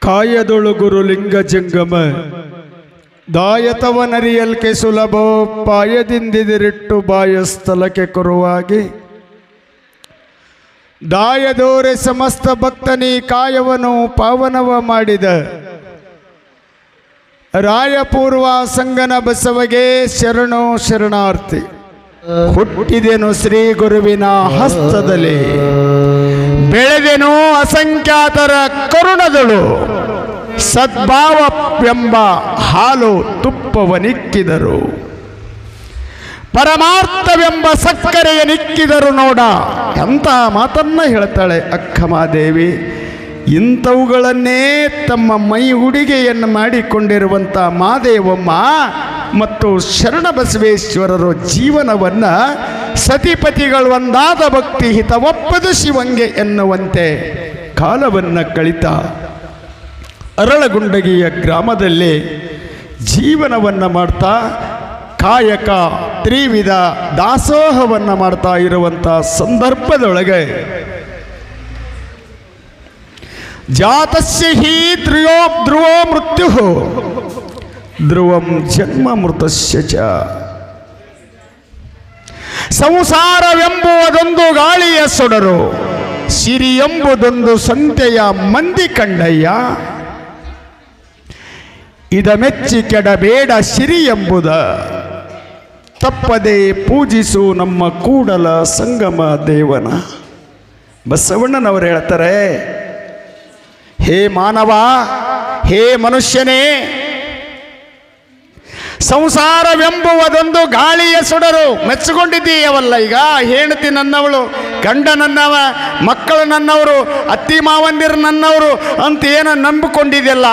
ಕಾಯದೊಳು ಗುರು ಲಿಂಗ ಜಂಗಮ ದಾಯತವನರಿಯಲ್ಕೆ ಸುಲಭ ಪಾಯದಿಂದಿರಿಟ್ಟು ಬಾಯ ಸ್ಥಳಕ್ಕೆ ಕೊರುವಾಗಿ ದಾಯದೋರೆ ಸಮಸ್ತ ಭಕ್ತನಿ ಕಾಯವನ್ನು ಪಾವನವ ಮಾಡಿದ ರಾಯಪೂರ್ವ ಸಂಗನ ಬಸವಗೆ ಶರಣು ಶರಣಾರ್ಥಿ. ಹುಟ್ಟಿದೆನು ಶ್ರೀ ಗುರುವಿನ ಹಸ್ತದಲ್ಲಿ, ಬೆಳೆದೆನು ಅಸಂಖ್ಯಾತರ ಕರುಣದಳು, ಸದ್ಭಾವವೆಂಬ ಹಾಲು ತುಪ್ಪವನಿಕ್ಕಿದರು, ಪರಮಾರ್ಥವೆಂಬ ಸಕ್ಕರೆಯ ನಿಕ್ಕಿದರು. ನೋಡ ಎಂಥ ಮಾತನ್ನ ಹೇಳ್ತಾಳೆ ಅಕ್ಕಮಾದೇವಿ. ಇಂಥವುಗಳನ್ನೇ ತಮ್ಮ ಮೈ ಉಡುಗೆಯನ್ನು ಮಾಡಿಕೊಂಡಿರುವಂಥ ಮಾದೇವಮ್ಮ ಮತ್ತು ಶರಣಬಸವೇಶ್ವರರು ಜೀವನವನ್ನು ಸತಿಪತಿಗಳು ಒಂದಾದ ಭಕ್ತಿ ಹಿತವಪ್ಪದು ಶಿವಂಗೆ ಎನ್ನುವಂತೆ ಕಾಲವನ್ನು ಕಳಿತ ಅರಳಗುಂಡಗಿಯ ಗ್ರಾಮದಲ್ಲಿ ಜೀವನವನ್ನು ಮಾಡ್ತಾ ಕಾಯಕ ತ್ರಿವಿಧ ದಾಸೋಹವನ್ನು ಮಾಡ್ತಾ ಇರುವಂಥ ಸಂದರ್ಭದೊಳಗೆ ಜಾತಸ್ಯ ಹಿ ಧ್ರುವೋ ಮೃತ್ಯು ಧ್ರುವಂ ಜನ್ಮ ಮೃತಸ್ಯ ಚ. ಸಂಸಾರವೆಂಬುವುದೊಂದು ಗಾಳಿಯ ಸೊಡರು, ಸಿರಿ ಎಂಬುದೊಂದು ಸಂತೆಯ ಮಂದಿ ಕಂಡಯ್ಯ. ಇದ ಮೆಚ್ಚಿ ಕೆಡಬೇಡ ಸಿರಿ ಎಂಬುದ, ತಪ್ಪದೆ ಪೂಜಿಸು ನಮ್ಮ ಕೂಡಲ ಸಂಗಮ ದೇವನ. ಬಸವಣ್ಣನವರು ಹೇಳ್ತಾರೆ, ಹೇ ಮಾನವ, ಹೇ ಮನುಷ್ಯನೇ, ಸಂಸಾರವೆಂಬುವುದೊಂದು ಗಾಳಿಯ ಸುಡರು. ಮೆಚ್ಚಿಕೊಂಡಿದ್ದೀಯವಲ್ಲ ಈಗ, ಹೆಂಡತಿ ನನ್ನವಳು, ಗಂಡ ನನ್ನವ, ಮಕ್ಕಳು ನನ್ನವರು, ಅತ್ತಿ ಮಾವಂದಿರು ನನ್ನವರು ಅಂತ ಏನು ನಂಬಿಕೊಂಡಿದೆಯಲ್ಲ,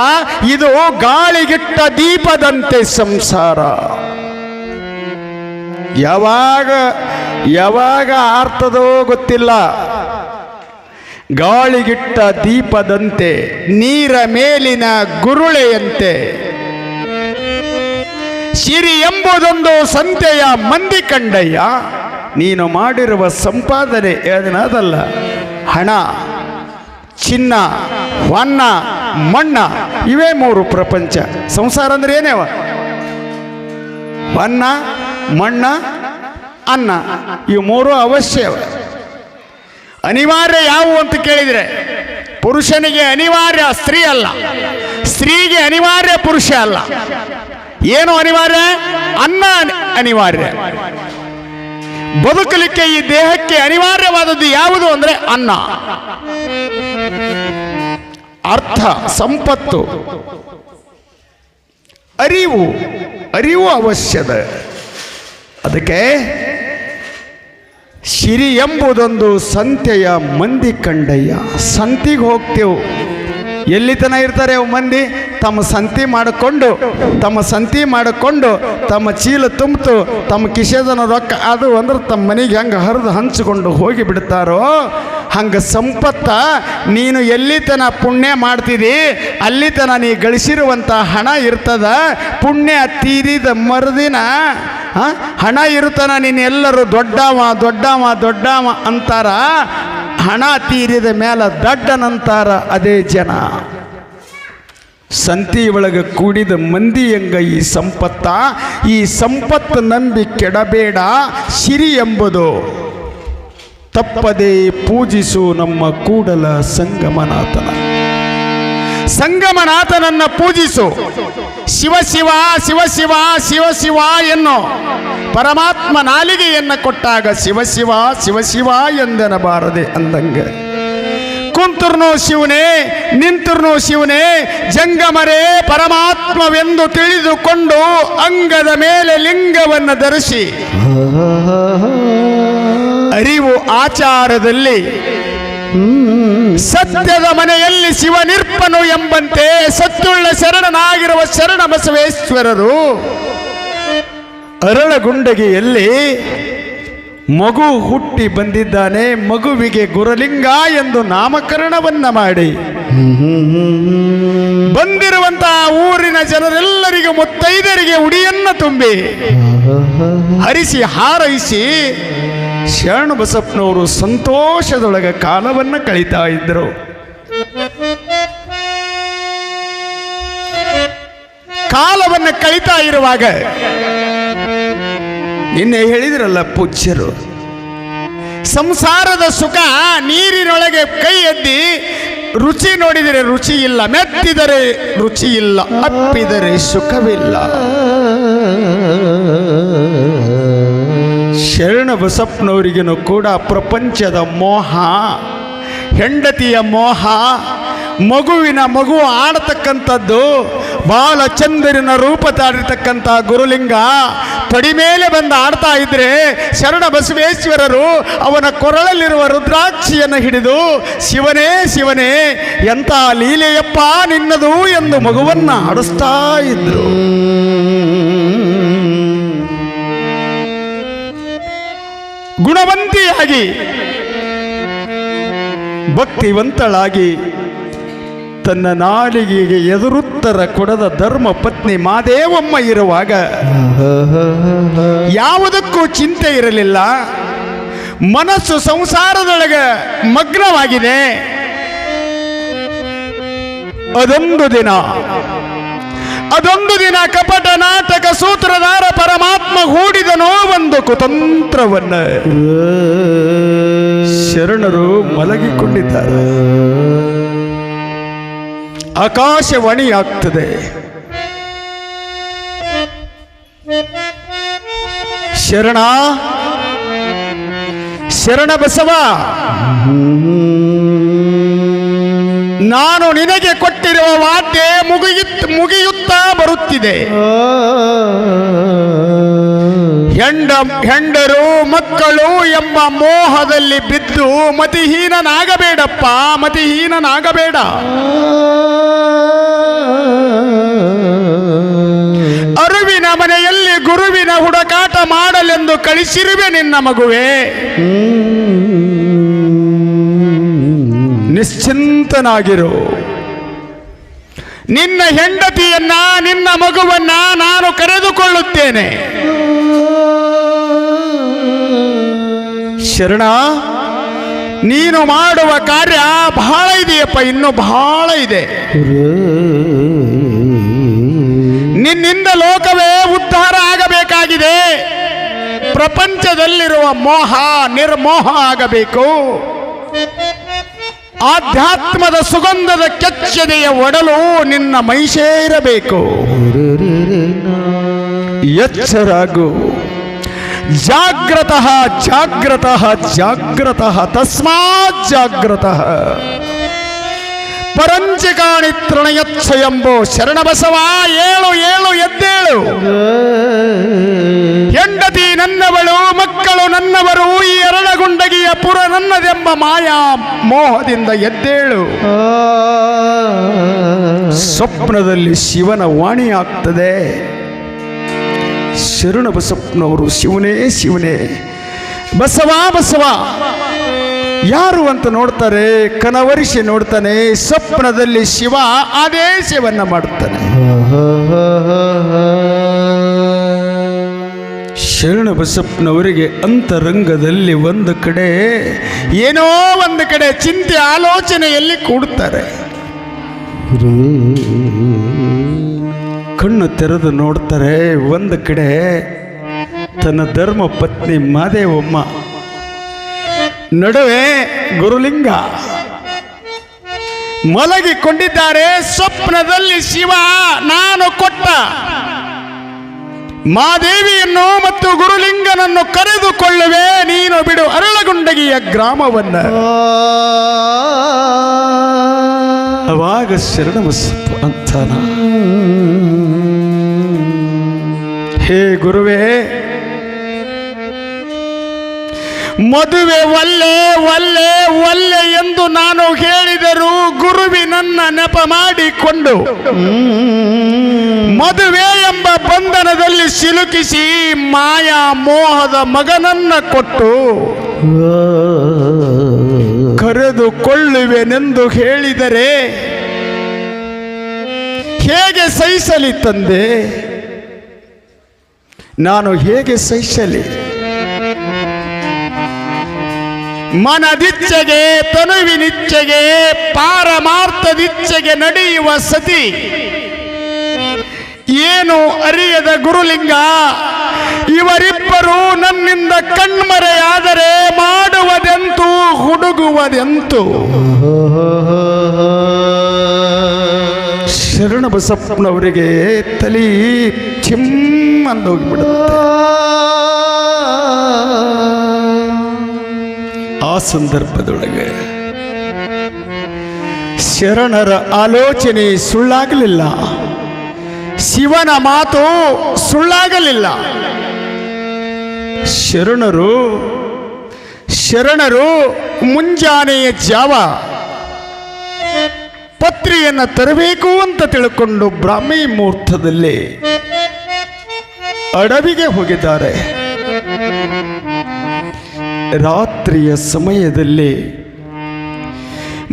ಇದು ಗಾಳಿಗಿಟ್ಟ ದೀಪದಂತೆ ಸಂಸಾರ. ಯಾವಾಗ ಆರ್ತದೋ ಗೊತ್ತಿಲ್ಲ. ಗಾಳಿಗಿಟ್ಟ ದೀಪದಂತೆ, ನೀರ ಮೇಲಿನ ಗುರುಳೆಯಂತೆ, ಸಿರಿ ಎಂಬುದೊಂದು ಸಂತೆಯ ಮಂದಿ ಕಂಡಯ್ಯ. ನೀನು ಮಾಡಿರುವ ಸಂಪಾದನೆ ಏನಾದಲ್ಲ, ಹಣ, ಚಿನ್ನ, ಹೊನ್ನ, ಮಣ್ಣ, ಇವೇ ಮೂರು ಪ್ರಪಂಚ. ಸಂಸಾರ ಅಂದ್ರೆ ಏನೇವ? ಹೊನ್ನ, ಮಣ್ಣ, ಅನ್ನ, ಇವು ಮೂರು ಅವಶ್ಯವ, ಅನಿವಾರ್ಯ. ಯಾವುವು ಅಂತ ಕೇಳಿದರೆ, ಪುರುಷನಿಗೆ ಅನಿವಾರ್ಯ ಸ್ತ್ರೀ ಅಲ್ಲ, ಸ್ತ್ರೀಗೆ ಅನಿವಾರ್ಯ ಪುರುಷ ಅಲ್ಲ. ಏನು ಅನಿವಾರ್ಯ? ಅನ್ನ ಅನಿವಾರ್ಯ. ಬದುಕಲಿಕ್ಕೆ ಈ ದೇಹಕ್ಕೆ ಅನಿವಾರ್ಯವಾದದ್ದು ಯಾವುದು ಅಂದರೆ ಅನ್ನ. ಅರ್ಥ, ಸಂಪತ್ತು, ಅರಿವು ಅವಶ್ಯದ. ಅದಕ್ಕೆ ಸಿರಿ ಎಂಬುದೊಂದು ಸಂತೆಯ ಮಂದಿ ಕಂಡಯ್ಯ. ಸಂತಿಗೆ ಹೋಗ್ತೇವು, ಎಲ್ಲಿ ತನ ಇರ್ತಾರೆ ಅವು ಮಂದಿ? ತಮ್ಮ ಸಂತಿ ಮಾಡಿಕೊಂಡು ತಮ್ಮ ಚೀಲ ತುಂಬಿತು, ತಮ್ಮ ಕಿಶೆದನ ರೊಕ್ಕ ಅದು ಅಂದ್ರೆ ತಮ್ಮ ಮನೆಗೆ ಹೆಂಗೆ ಹರಿದು ಹಂಚಿಕೊಂಡು ಹೋಗಿ ಬಿಡ್ತಾರೋ ಹಂಗೆ ಸಂಪತ್ತ ನೀನು ಎಲ್ಲಿ ತನ ಪುಣ್ಯ ಮಾಡ್ತಿದ್ದಿ ಅಲ್ಲಿ ತನ ನೀ ಗಳಿಸಿರುವಂಥ ಹಣ ಇರ್ತದ. ಪುಣ್ಯ ತೀರಿದ ಮರುದಿನ ಹಣ ಇರುತ್ತಾನ, ನೀನು ಎಲ್ಲರೂ ದೊಡ್ಡವ ಅಂತಾರ. ಹಣ ತೀರಿದ ಮೇಲೆ ದಡ್ಡನಂತಾರ ಅದೇ ಜನ. ಸಂತಿ ಒಳಗೆ ಕೂಡಿದ ಮಂದಿ ಹೆಂಗ ಈ ಸಂಪತ್ತು ನಂಬಿ ಕೆಡಬೇಡ. ಸಿರಿ ಎಂಬುದು ತಪ್ಪದೇ ಪೂಜಿಸು ನಮ್ಮ ಕೂಡಲ ಸಂಗಮನಾಥನನ್ನ ಪೂಜಿಸು. ಶಿವ ಶಿವ ಶಿವ ಶಿವ ಶಿವ ಶಿವ ಎನ್ನೋ ಪರಮಾತ್ಮ ನಾಲಿಗೆಯನ್ನು ಕೊಟ್ಟಾಗ ಶಿವ ಶಿವ ಶಿವ ಶಿವ ಎಂದೆನಬಾರದೆ ಅಂದಂಗೆ. ಕುಂತರ್ನೋ ಶಿವನೇ, ನಿಂತರ್ನೋ ಶಿವನೇ, ಜಂಗಮರೇ ಪರಮಾತ್ಮವೆಂದು ತಿಳಿದುಕೊಂಡು ಅಂಗದ ಮೇಲೆ ಲಿಂಗವನ್ನು ಧರಿಸಿ ಅರಿವು ಆಚಾರದಲ್ಲಿ ಸತ್ಯದ ಮನೆಯಲ್ಲಿ ಶಿವನಿರ್ಪನು ಎಂಬಂತೆ ಸತ್ಯುಳ್ಳ ಶರಣನಾಗಿರುವ ಶರಣ ಬಸವೇಶ್ವರರು ಅರಳಗುಂಡಗಿಯಲ್ಲಿ ಮಗು ಹುಟ್ಟಿ ಬಂದಿದ್ದಾನೆ. ಮಗುವಿಗೆ ಗುರುಲಿಂಗ ಎಂದು ನಾಮಕರಣವನ್ನ ಮಾಡಿ ಬಂದಿರುವಂತಹ ಊರಿನ ಜನರೆಲ್ಲರಿಗೂ ಮುತ್ತೈದರಿಗೆ ಉಡಿಯನ್ನು ತುಂಬಿ ಹರಿಸಿ ಹಾರೈಸಿ ಶರಣ ಬಸಪ್ಪನವರು ಸಂತೋಷದೊಳಗೆ ಕಾಲವನ್ನು ಕಳೀತಾ ಇದ್ದರು. ಕಾಲವನ್ನು ಕಳೀತಾ ಇರುವಾಗ ನಿನ್ನೆ ಹೇಳಿದ್ರಲ್ಲ ಪೂಜ್ಯರು, ಸಂಸಾರದ ಸುಖ ನೀರಿನೊಳಗೆ ಕೈ ಎದ್ದಿ ರುಚಿ ನೋಡಿದರೆ ರುಚಿ ಇಲ್ಲ, ಮೆತ್ತಿದರೆ ರುಚಿ ಇಲ್ಲ, ಅಪ್ಪಿದರೆ ಸುಖವಿಲ್ಲ. ಶರಣ ಬಸಪ್ಪನವರಿಗೂ ಕೂಡ ಪ್ರಪಂಚದ ಮೋಹ, ಹೆಂಡತಿಯ ಮೋಹ, ಮಗು ಆಡತಕ್ಕಂಥದ್ದು, ಬಾಲಚಂದ್ರನ ರೂಪ ತಾಡಿರ್ತಕ್ಕಂಥ ಗುರುಲಿಂಗ ತೊಡಿ ಮೇಲೆ ಬಂದು ಆಡ್ತಾ ಇದ್ರೆ ಶರಣ ಬಸವೇಶ್ವರರು ಅವನ ಕೊರಳಲ್ಲಿರುವ ರುದ್ರಾಕ್ಷಿಯನ್ನು ಹಿಡಿದು ಶಿವನೇ ಶಿವನೇ ಎಂಥ ಲೀಲೆಯಪ್ಪ ನಿನ್ನದು ಎಂದು ಮಗುವನ್ನು ಆಡಿಸ್ತಾ ಇದ್ರು. ಗುಣವಂತಿಯಾಗಿ ಭಕ್ತಿವಂತಳಾಗಿ ತನ್ನ ನಾಲಿಗೆಗೆ ಎದುರುತ್ತರ ಕೊಡದ ಧರ್ಮ ಪತ್ನಿ ಮಾದೇವಮ್ಮ ಇರುವಾಗ ಯಾವುದಕ್ಕೂ ಚಿಂತೆ ಇರಲಿಲ್ಲ. ಮನಸ್ಸು ಸಂಸಾರದೊಳಗೆ ಮಗ್ನವಾಗಿದೆ. ಅದೊಂದು ದಿನ ಕಪಟ ನಾಟಕ ಸೂತ್ರಧಾರ ಪರಮಾತ್ಮ ಹೂಡಿದನೋ ಒಂದು ಕುತಂತ್ರವನ್ನ. ಶರಣರು ಮಲಗಿಕೊಂಡಿದ್ದಾರೆ. ಆಕಾಶವಾಣಿಯಾಗ್ತದೆ. ಶರಣ ಬಸವ, ನಾನು ನಿನಗೆ ಕೊಟ್ಟಿರುವ ವಾದ್ಯ ಮುಗಿಯುತ್ತಾ ಬರುತ್ತಿದೆ. ಹೆಂಡರು ಮಕ್ಕಳು ಎಂಬ ಮೋಹದಲ್ಲಿ ಬಿದ್ದು ಮತಿಹೀನನಾಗಬೇಡಪ್ಪ, ಮತಿಹೀನನಾಗಬೇಡ. ಅರುವಿನ ಮನೆಯಲ್ಲಿ ಗುರುವಿನ ಹುಡುಕಾಟ ಮಾಡಲೆಂದು ಕಳಿಸಿರುವೆ ನಿನ್ನ ಮಗುವೆ. ನಿಶ್ಚಿಂತನಾಗಿರು. ನಿನ್ನ ಹೆಂಡತಿಯನ್ನ ನಿನ್ನ ಮಗುವನ್ನ ನಾನು ಕರೆದುಕೊಳ್ಳುತ್ತೇನೆ. ಶರಣ, ನೀನು ಮಾಡುವ ಕಾರ್ಯ ಬಹಳ ಇದೆಯಪ್ಪ, ಇನ್ನೂ ಬಹಳ ಇದೆ. ನಿನ್ನಿಂದ ಲೋಕವೇ ಉದ್ಧಾರ ಆಗಬೇಕಾಗಿದೆ. ಪ್ರಪಂಚದಲ್ಲಿರುವ ಮೋಹ ನಿರ್ಮೋಹ ಆಗಬೇಕು. ಆಧ್ಯಾತ್ಮದ ಸುಗಂಧದ ಕೆಚ್ಚದೆಯ ಒಡಲು ನಿನ್ನ ಮೈಸೇರಬೇಕು. ಎಚ್ಚರಾಗು. ಜಾಗ್ರತಃ ಜಾಗ್ರತಃ ಜಾಗ್ರತಃ ತಸ್ಮಾತ್ ಜಾಗ್ರತಃ. ಪರಂಚಿಕಾಣಿ ತೃಣಯತ್ಸ ಎಂಬೋ ಶರಣಬಸವ, ಏಳು ಏಳು ಎದ್ದೇಳು. ಹೆಂಡತಿ ನನ್ನವಳು, ಮಕ್ಕಳು ನನ್ನವರು, ಈ ಎರಡಗುಂಡಗಿಯ ಪುರ ನನ್ನದೆಂಬ ಮಾಯಾ ಮೋಹದಿಂದ ಎದ್ದೇಳು. ಸ್ವಪ್ನದಲ್ಲಿ ಶಿವನ ವಾಣಿ ಆಗ್ತದೆ. ಶರಣ ಬಸಪ್ಪನವರು ಶಿವನೇ ಶಿವನೇ, ಬಸವ ಬಸವ ಯಾರು ಅಂತ ನೋಡ್ತಾರೆ. ಕನವರಿಸಿ ನೋಡ್ತಾನೆ. ಸ್ವಪ್ನದಲ್ಲಿ ಶಿವ ಆದೇಶವನ್ನ ಮಾಡುತ್ತಾನೆ. ಶರಣ ಬಸಪ್ಪನವರಿಗೆ ಅಂತರಂಗದಲ್ಲಿ ಒಂದು ಕಡೆ ಏನೋ ಒಂದು ಕಡೆ ಚಿಂತೆ ಆಲೋಚನೆಯಲ್ಲಿ ಕೂಡುತ್ತಾರೆ. ಕಣ್ಣು ತೆರೆದು ನೋಡ್ತಾರೆ. ಒಂದು ಕಡೆ ತನ್ನ ಧರ್ಮ ಪತ್ನಿ ಮಾದೇವಮ್ಮ, ನಡುವೆ ಗುರುಲಿಂಗ ಮಲಗಿಕೊಂಡಿದ್ದಾರೆ. ಸ್ವಪ್ನದಲ್ಲಿ ಶಿವ ನಾನು ಕೊಟ್ಟ ಮಾದೇವಿಯನ್ನು ಮತ್ತು ಗುರುಲಿಂಗನನ್ನು ಕರೆದುಕೊಳ್ಳುವೆ, ನೀನು ಬಿಡು ಅರಳಗುಂಡಗಿಯ ಗ್ರಾಮವನ್ನ. ಅವಾಗ ಶರಣಬಸಪ್ಪ ಅಂತಾನ, ಹೇ ಗುರುವೇ, ಮದುವೆ ಒಲ್ಲೆ ಒಲ್ಲೆ ಒಲ್ಲೆ ಎಂದು ನಾನು ಹೇಳಿದರೂ ಗುರುವಿನನ್ನ ನೆಪ ಮಾಡಿಕೊಂಡು ಮದುವೆ ಎಂಬ ಬಂಧನದಲ್ಲಿ ಸಿಲುಕಿಸಿ ಮಾಯಾ ಮೋಹದ ಮಗನನ್ನ ಕೊಟ್ಟು ಕರೆದುಕೊಳ್ಳುವೆನೆಂದು ಹೇಳಿದರೆ ಹೇಗೆ ಸಹಿಸಲಿ ತಂದೆ? ನಾನು ಹೇಗೆ ಸಹಿಸಲಿ? ಮನದಿಚ್ಛೆಗೆ ತನುವಿನಿಚ್ಛೆಗೆ ಪಾರಮಾರ್ಥದಿಚ್ಛೆಗೆ ನಡೆಯುವ ಸತಿ ಏನು ಅರಿಯದ ಗುರುಲಿಂಗ, ಇವರಿಬ್ಬರು ನನ್ನಿಂದ ಕಣ್ಮರೆಯಾದರೆ ಮಾಡುವುದೆಂತೂ ಹುಡುಗುವುದೆಂತೂ. ಶರಣ ಬಸಪ್ಪನವರಿಗೆ ತಲೆ ಚಿಮ್ಮಂದೋಗಿಬಿಡುತ್ತೆ. ಆ ಸಂದರ್ಭದೊಳಗೆ ಶರಣರ ಆಲೋಚನೆ ಸುಳ್ಳಾಗಲಿಲ್ಲ, ಶಿವನ ಮಾತು ಸುಳ್ಳಾಗಲಿಲ್ಲ. ಶರಣರು ಮುಂಜಾನೆಯ ಜಾವ ಪತ್ರಿಯನ್ನು ತರಬೇಕು ಅಂತ ತಿಳ್ಕೊಂಡು ಬ್ರಾಹ್ಮಿ ಮುಹೂರ್ತದಲ್ಲಿ ಅಡವಿಗೆ ಹೋಗಿದ್ದಾರೆ. ರಾತ್ರಿಯ ಸಮಯದಲ್ಲಿ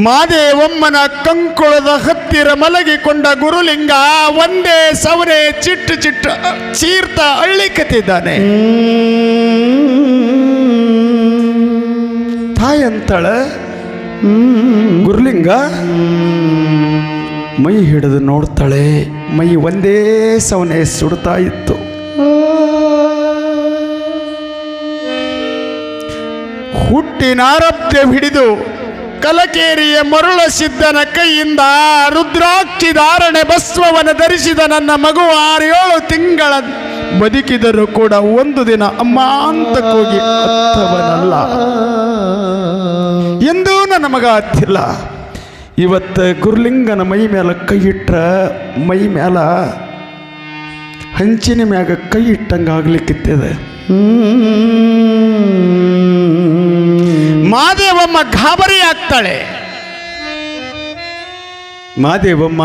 ಮಾದೇವಮ್ಮನ ಕಂಕುಳದ ಹತ್ತಿರ ಮಲಗಿಕೊಂಡ ಗುರುಲಿಂಗ ಒಂದೇ ಸವರೆ ಚಿಟ್ಟು ಚಿಟ್ಟು ಚೀರ್ತ ಅಳ್ಳಿಕತ್ತಿದ್ದಾನೆ. ತಾಯಂತಳ ಗುರುಲಿಂಗ ಮೈ ಹಿಡಿದು ನೋಡ್ತಾಳೆ. ಮೈ ಒಂದೇ ಸವನೆ ಸುಡ್ತಾ ಇತ್ತು. ಹುಟ್ಟಿನಾರಬ್ಧ ಹಿಡಿದು ಕಲಕೇರಿಯ ಮರುಳ ಸಿದ್ಧನ ಕೈಯಿಂದ ರುದ್ರಾಕ್ಷಿ ಧಾರಣೆ ಬಸ್ವವನ್ನು ಧರಿಸಿದ ನನ್ನ ಮಗು 6-7 ತಿಂಗಳ ಬದುಕಿದರೂ ಕೂಡ ಒಂದು ದಿನ ಅಮ್ಮ ಅಂತ ಕೂಗಿ ಅತ್ತವನಲ್ಲ ಎಂದೂ ನನ್ನ ಮಗ ಅತ್ತಿಲ್ಲ. ಇವತ್ತು ಗುರುಲಿಂಗನ ಮೈ ಮೇಲೆ ಕೈ ಇಟ್ರ ಮೈ ಮ್ಯಾಲ ಹಂಚಿನ ಮ್ಯಾಗ ಕೈ ಇಟ್ಟಂಗೆ ಆಗ್ಲಿಕ್ಕಿತ್ತದೆ. ಮಾದೇವಮ್ಮ ಗಾಬರಿ ಆಗ್ತಾಳೆ. ಮಾದೇವಮ್ಮ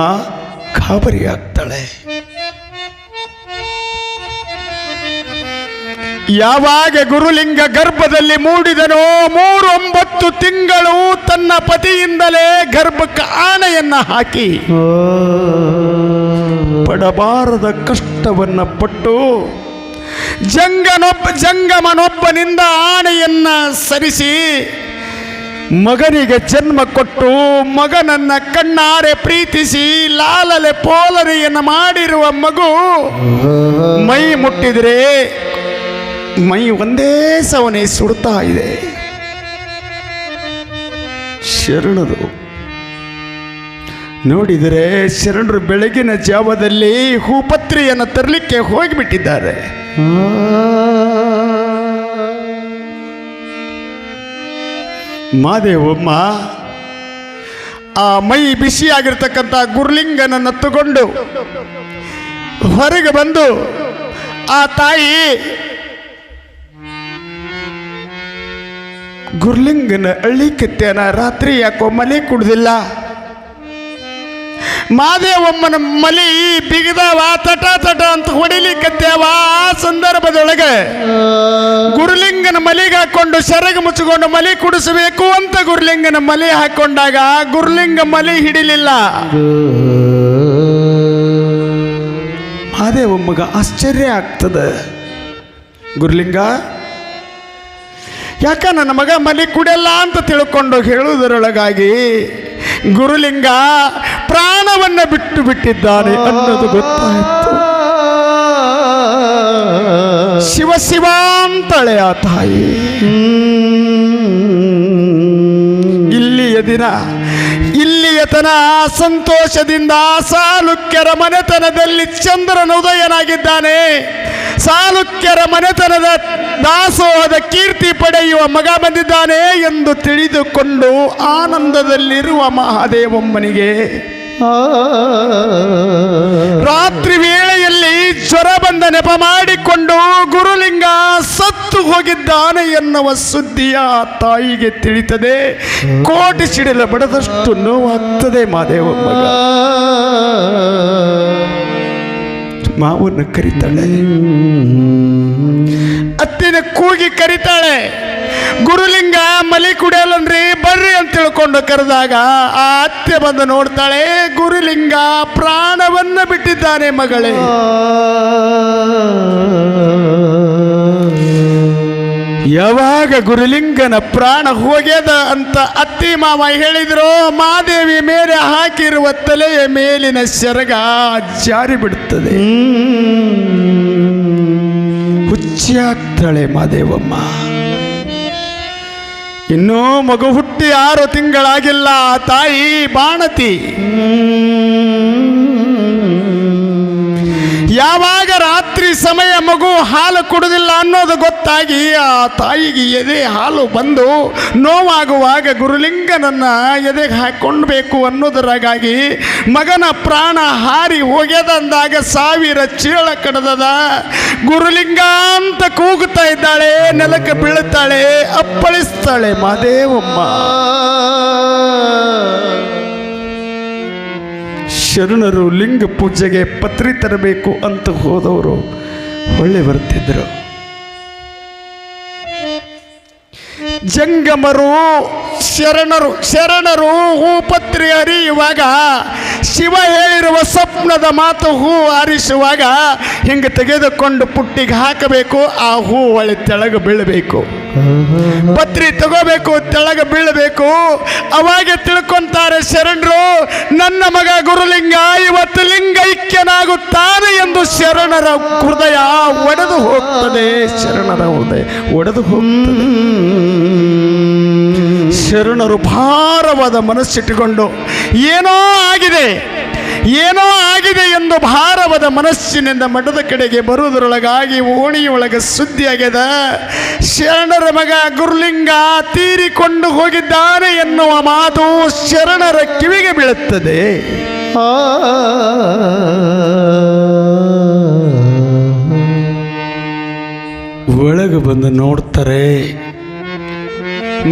ಗಾಬರಿ ಆಗ್ತಾಳೆ. ಯಾವಾಗ ಗುರುಲಿಂಗ ಗರ್ಭದಲ್ಲಿ ಮೂಡಿದನೋ 3-9 ತಿಂಗಳು ತನ್ನ ಪತಿಯಿಂದಲೇ ಗರ್ಭಕ್ಕೆ ಆಣೆಯನ್ನ ಹಾಕಿ ಪಡಬಾರದ ಕಷ್ಟವನ್ನ ಪಟ್ಟು ಜಂಗಮನೊಬ್ಬನಿಂದ ಆಣೆಯನ್ನ ಸರಿಸಿ ಮಗನಿಗೆ ಜನ್ಮ ಕೊಟ್ಟು ಮಗನನ್ನ ಕಣ್ಣಾರೆ ಪ್ರೀತಿಸಿ ಲಾಲಲೆ ಪೋಲನೆಯನ್ನು ಮಾಡಿರುವ ಮಗು ಮೈ ಮುಟ್ಟಿದರೆ ಮೈ ಒಂದೇ ಸವನೆ ಸುಡ್ತಾ ಇದೆ. ಶರಣರು ನೋಡಿದರೆ ಶರಣರು ಬೆಳಗಿನ ಜಾವದಲ್ಲಿ ಹೂಪತ್ರಿಯನ್ನು ತರಲಿಕ್ಕೆ ಹೋಗಿಬಿಟ್ಟಿದ್ದಾರೆ. ಮಾದೇವಮ್ಮ ಆ ಮೈ ಬಿಸಿಯಾಗಿರ್ತಕ್ಕಂಥ ಗುರುಲಿಂಗನನ್ನು ತಗೊಂಡು ಹೊರಗೆ ಬಂದು ಆ ತಾಯಿ ಗುರುಲಿಂಗನ ಅಳ್ಳಿಕತ್ತೇನ ರಾತ್ರಿ ಯಾಕೋ ಮಲೆ ಕುಡ್ದಿಲ್ಲ. ಮಾದೇವಮ್ಮನ ಮಲಿ ಬಿಗದವ ತಟ ತಟ ಅಂತ ಹೊಡಿಲಿಕ್ಕತ್ತೇವ. ಆ ಸಂದರ್ಭದೊಳಗೆ ಗುರುಲಿಂಗನ ಮಲಿಗೆ ಹಾಕೊಂಡು ಸೆರಗ ಮುಚ್ಚಿಕೊಂಡು ಮಲಿ ಕುಡಿಸಬೇಕು ಅಂತ ಗುರುಲಿಂಗನ ಮಲಿ ಹಾಕೊಂಡಾಗ ಗುರುಲಿಂಗ ಮಲಿ ಹಿಡಿಲಿಲ್ಲ. ಮಾದೇವಮ್ಮಗ ಆಶ್ಚರ್ಯ ಆಗ್ತದೆ. ಗುರುಲಿಂಗ ಯಾಕ ನನ್ನ ಮಗ ಮಲಿ ಕುಡಿಯಲ್ಲ ಅಂತ ತಿಳ್ಕೊಂಡು ಹೇಳುವುದರೊಳಗಾಗಿ ಗುರುಲಿಂಗ ಪ್ರಾಣವನ್ನು ಬಿಟ್ಟು ಬಿಟ್ಟಿದ್ದಾನೆ ಅನ್ನೋದು ಗೊತ್ತಾಯಿತು. ಶಿವ ಶಿವ ಅಂತಳೆ ಆ ತಾಯಿ. ಇಲ್ಲಿಯತನ ಸಂತೋಷದಿಂದ ಸಾಲುಕ್ಯರ ಮನೆತನದಲ್ಲಿ ಚಂದ್ರನ ಉದಯನಾಗಿದ್ದಾನೆ. ಸಾಲುಕ್ಯರ ಮನೆತನದ ದಾಸೋಹದ ಕೀರ್ತಿ ಪಡೆಯುವ ಮಗ ಬಂದಿದ್ದಾನೆ ಎಂದು ತಿಳಿದುಕೊಂಡು ಆನಂದದಲ್ಲಿರುವ ಮಹಾದೇವಮ್ಮನಿಗೆ ರಾತ್ರಿ ವೇಳೆಯಲ್ಲಿ ಜ್ವರ ಬಂದ ನೆಪ ಮಾಡಿಕೊಂಡು ಗುರುಲಿಂಗ ಸತ್ತು ಹೋಗಿದ್ದಾನೆ ಎನ್ನುವ ಸುದ್ದಿಯ ತಾಯಿಗೆ ತಿಳಿತದೆ. ಕೋಟಿ ಸಿಡಿಲ ಬಡದಷ್ಟು ನೋವಾಗ್ತದೆ. ಮಾದೇವಮ್ಮಗ ಮಾವನ್ನು ಕರೀತಾಳೆ, ಅತ್ತಿನ ಕೂಗಿ ಕರೀತಾಳೆ. ಗುರುಲಿಂಗ ಮಲಿ ಕುಡಿಯಲ್ಲನ್ರಿ ಬರ್ರಿ ಅಂತ ತಿಳ್ಕೊಂಡು ಕರೆದಾಗ ಆ ಅತ್ತೆ ಬಂದು ನೋಡ್ತಾಳೆ. ಗುರುಲಿಂಗ ಪ್ರಾಣವನ್ನ ಬಿಟ್ಟಿದ್ದಾನೆ ಮಗಳೇ. ಯಾವಾಗ ಗುರುಲಿಂಗನ ಪ್ರಾಣ ಹೋಗ್ಯದ ಅಂತ ಅತ್ತಿ ಮಾವ ಹೇಳಿದ್ರು, ಮಾದೇವಿ ಮೇಲೆ ಹಾಕಿರುವ ತಲೆಯ ಮೇಲಿನ ಸೆರಗ ಜಾರಿ ಬಿಡುತ್ತದೆ. ಹುಚ್ಚಾಗ್ತಾಳೆ ಮಾದೇವಮ್ಮ. ಇನ್ನೂ ಮಗು ಹುಟ್ಟಿ 6 ತಿಂಗಳಾಗಿಲ್ಲ. ತಾಯಿ ಬಾಣತಿ ಯಾವಾಗ ರಾತ್ರಿ ಸಮಯ ಮಗು ಹಾಲು ಕುಡುದಿಲ್ಲ ಅನ್ನೋದು ಗೊತ್ತಾಗಿ ಆ ತಾಯಿಗೆ ಎದೆ ಹಾಲು ಬಂದು ನೋವಾಗುವಾಗ ಗುರುಲಿಂಗನನ್ನ ಎದೆಗೆ ಹಾಕೊಂಡ್ಬೇಕು ಅನ್ನೋದರಾಗಾಗಿ ಮಗನ ಪ್ರಾಣ ಹಾರಿ ಹೋಗ್ಯದಂದಾಗ 1000 ಚೀಳ ಕಡದದ. ಗುರುಲಿಂಗ ಅಂತ ಕೂಗುತ್ತಾ ಇದ್ದಾಳೆ, ನೆಲಕ್ಕೆ ಬೀಳುತ್ತಾಳೆ, ಅಪ್ಪಳಿಸ್ತಾಳೆ ಮಾದೇವಮ್ಮ. ಶರಣರು ಲಿಂಗ ಪೂಜೆಗೆ ಪತ್ರಿ ತರಬೇಕು ಅಂತ ಹೋದವರು ಹೊಳ್ಳಿ ಬರ್ತಿದ್ರು. ಜಂಗಮರು ಶರಣರು ಹೂಪತ್ರಿ ಹರಿಯುವಾಗ, ಶಿವ ಹೇಳಿರುವ ಸ್ವಪ್ನದ ಮಾತು ಹೂ ಹಾರಿಸುವಾಗ ಹಿಂಗೆ ತೆಗೆದುಕೊಂಡು ಪುಟ್ಟಿಗೆ ಹಾಕಬೇಕು. ಆ ಹೂ ಒಳ್ಳೆ ತೆಳಗೆ ಬೀಳಬೇಕು. ಪತ್ರಿ ತಗೋಬೇಕು, ತೆಳಗೆ ಬೀಳಬೇಕು. ಅವಾಗೆ ತಿಳ್ಕೊಂತಾರೆ ಶರಣರು, ನನ್ನ ಮಗ ಗುರುಲಿಂಗ ಇವತ್ತು ಲಿಂಗೈಕ್ಯನಾಗುತ್ತಾನೆ ಎಂದು ಶರಣರ ಹೃದಯ ಒಡೆದು ಹೋಗ್ತದೆ. ಶರಣರ ಹೃದಯ ಒಡೆದು ಹೋಗ್ತದೆ. ಶರಣರು ಭಾರವಾದ ಮನಸ್ಸಿಟ್ಟುಕೊಂಡು ಏನೋ ಆಗಿದೆ ಎಂದು ಭಾರವಾದ ಮನಸ್ಸಿನಿಂದ ಮಠದ ಕಡೆಗೆ ಬರುವುದರೊಳಗಾಗಿ ಓಣಿಯೊಳಗೆ ಸುದ್ದಿಯಾಗ್ಯದ. ಶರಣರ ಮಗ ಗುರುಲಿಂಗ ತೀರಿಕೊಂಡು ಹೋಗಿದ್ದಾನೆ ಎನ್ನುವ ಮಾತು ಶರಣರ ಕಿವಿಗೆ ಬೀಳುತ್ತದೆ. ಒಳಗೆ ಬಂದು ನೋಡ್ತಾರೆ.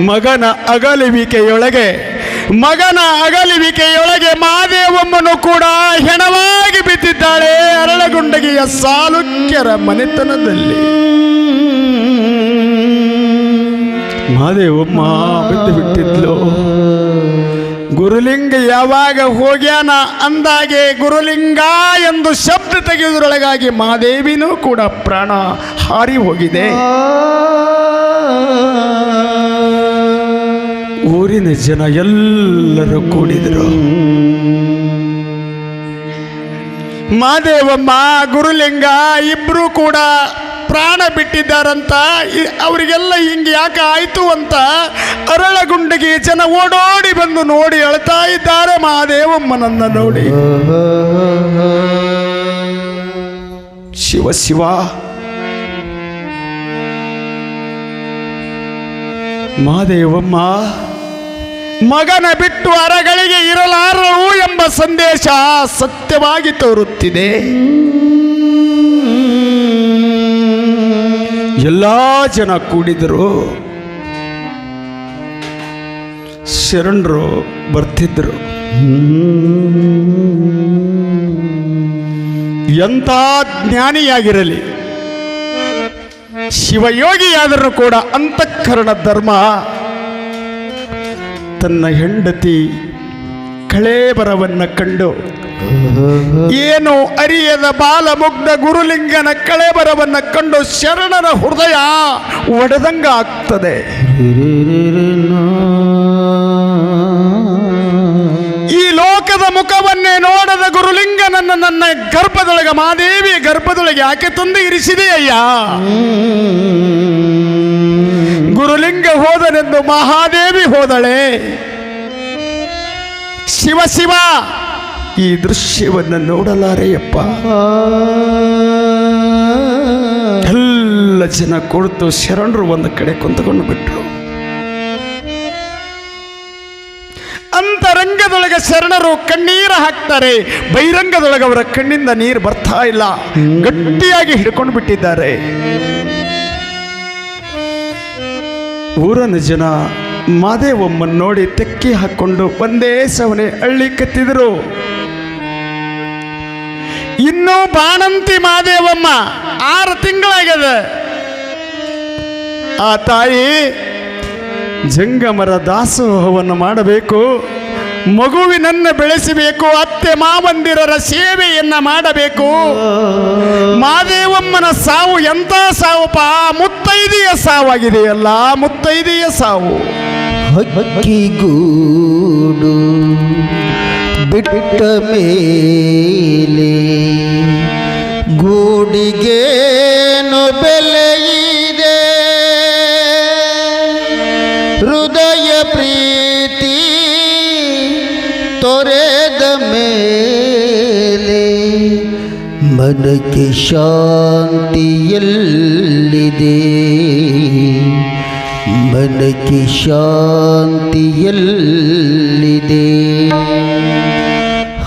ಮಗನ ಅಗಲುವಿಕೆಯೊಳಗೆ ಮಾದೇವಮ್ಮನು ಕೂಡ ಹೆಣವಾಗಿ ಬಿದ್ದಿದ್ದಾಳೆ. ಅರಳಗುಂಡಗಿಯ ಸಾಲುಕ್ಯರ ಮನೆತನದಲ್ಲಿ ಮಾದೇವಮ್ಮ ಬಿದ್ದು ಬಿಟ್ಟಿದ್ಲು. ಗುರುಲಿಂಗ ಯಾವಾಗ ಹೋಗ್ಯಾನ ಅಂದಾಗೆ ಗುರುಲಿಂಗ ಎಂದು ಶಬ್ದ ತೆಗೆಯುವುದರೊಳಗಾಗಿ ಮಾದೇವಿನೂ ಕೂಡ ಪ್ರಾಣ ಹಾರಿ ಹೋಗಿದೆ. ಊರಿನ ಜನ ಎಲ್ಲರೂ ಕೂಡಿದರು. ಮಾದೇವಮ್ಮ ಗುರುಲಿಂಗ ಇಬ್ರು ಕೂಡ ಪ್ರಾಣ ಬಿಟ್ಟಿದ್ದಾರಂತ. ಅವರಿಗೆಲ್ಲ ಹಿಂಗೆ ಯಾಕೆ ಆಯ್ತು ಅಂತ ಅರಳಗುಂಡಿಗೆ ಜನ ಓಡೋಡಿ ಬಂದು ನೋಡಿ ಅಳ್ತಾ ಇದ್ದಾರೆ ಮಾದೇವಮ್ಮನನ್ನ ನೋಡಿ. ಶಿವ ಶಿವ, ಮಾದೇವಮ್ಮ ಮಗನ ಬಿಟ್ಟು ಅರಗಳಿಗೆ ಇರಲಾರವು ಎಂಬ ಸಂದೇಶ ಸತ್ಯವಾಗಿ ತೋರುತ್ತಿದೆ. ಎಲ್ಲಾ ಜನ ಕೂಡಿದರು. ಶರಣರು ಬರ್ತಿದ್ರು. ಎಂಥ ಜ್ಞಾನಿಯಾಗಿರಲಿ, ಶಿವಯೋಗಿಯಾದರೂ ಕೂಡ ಅಂತಃಕರಣ ಧರ್ಮ ತನ್ನ ಹೆಂಡತಿ ಕಳೇಬರವನ್ನು ಕಂಡು, ಏನು ಅರಿಯದ ಬಾಲಮುಗ್ಧ ಗುರುಲಿಂಗನ ಕಳೇಬರವನ್ನು ಕಂಡು ಶರಣರ ಹೃದಯ ಒಡೆದಂಗ ಆಗ್ತದೆ. ಈ ಲೋಕದ ಮುಖವನ್ನೇ ನೋಡದ ಗುರುಲಿಂಗನನ್ನು ನನ್ನ ಗರ್ಭದೊಳಗೆ, ಮಾದೇವಿಯ ಗರ್ಭದೊಳಗೆ ಯಾಕೆ ತಂದು ಇರಿಸಿದೆಯಯ್ಯ? ಗುರುಲಿಂಗ ಹೋದನೆಂದು ಮಹಾದೇವಿ ಹೋದಳೆ. ಶಿವ ಶಿವ, ಈ ದೃಶ್ಯವನ್ನು ನೋಡಲಾರೆಯಪ್ಪ. ಎಲ್ಲ ಜನ ಕುಳಿತು ಶರಣರು ಒಂದು ಕಡೆ ಕುಂತುಕೊಂಡು ಬಿಟ್ರು. ಅಂತರಂಗದೊಳಗೆ ಶರಣರು ಕಣ್ಣೀರು ಹಾಕ್ತಾರೆ. ಬಹಿರಂಗದೊಳಗೆ ಅವರ ಕಣ್ಣಿಂದ ನೀರು ಬರ್ತಾ ಇಲ್ಲ. ಗಟ್ಟಿಯಾಗಿ ಹಿಡ್ಕೊಂಡು ಬಿಟ್ಟಿದ್ದಾರೆ. ಊರನ ಜನ ಮಾದೇವಮ್ಮನ ನೋಡಿ ತೆಕ್ಕಿ ಹಾಕೊಂಡು ಒಂದೇ ಸವನೆ ಅಳ್ಳಿ ಕತ್ತಿದ್ರು. ಇನ್ನೂ ಬಾಣಂತಿ ಮಾದೇವಮ್ಮ 6 ತಿಂಗಳಾಗ್ಯದ. ಆ ತಾಯಿ ಜಂಗಮರ ದಾಸೋಹವನ್ನು ಮಾಡಬೇಕು, ಮಗುವಿನನ್ನು ಬೆಳೆಸಬೇಕು, ಅತ್ತೆ ಮಾವಂದಿರರ ಸೇವೆಯನ್ನ ಮಾಡಬೇಕು. ಮಾದೇವಮ್ಮನ ಸಾವು ಎಂಥ ಸಾವುಪ! ಮುತ್ತೈ ಮುತ್ತೈದೆಯ ಸಾವಾಗಿದೆಯಲ್ಲ, ಮುತ್ತೈದೆಯ ಸಾವು. ಹಕ್ಕಿಗೂಡು ಬಿಟ್ಟ ಮೇಲೆ ಗೂಡಿಗೇನು ಬೆಲೆಯಿದೆ, ಹೃದಯ ಪ್ರೀತಿ ತೊರೆದ ಮೇಲೆ ಮನಕ್ಕೆ ಶಾಂತಿಯಲ್ಲಿದೆ, ಮನಕ್ಕೆ ಶಾಂತಿಯಲ್ಲಿದೆ.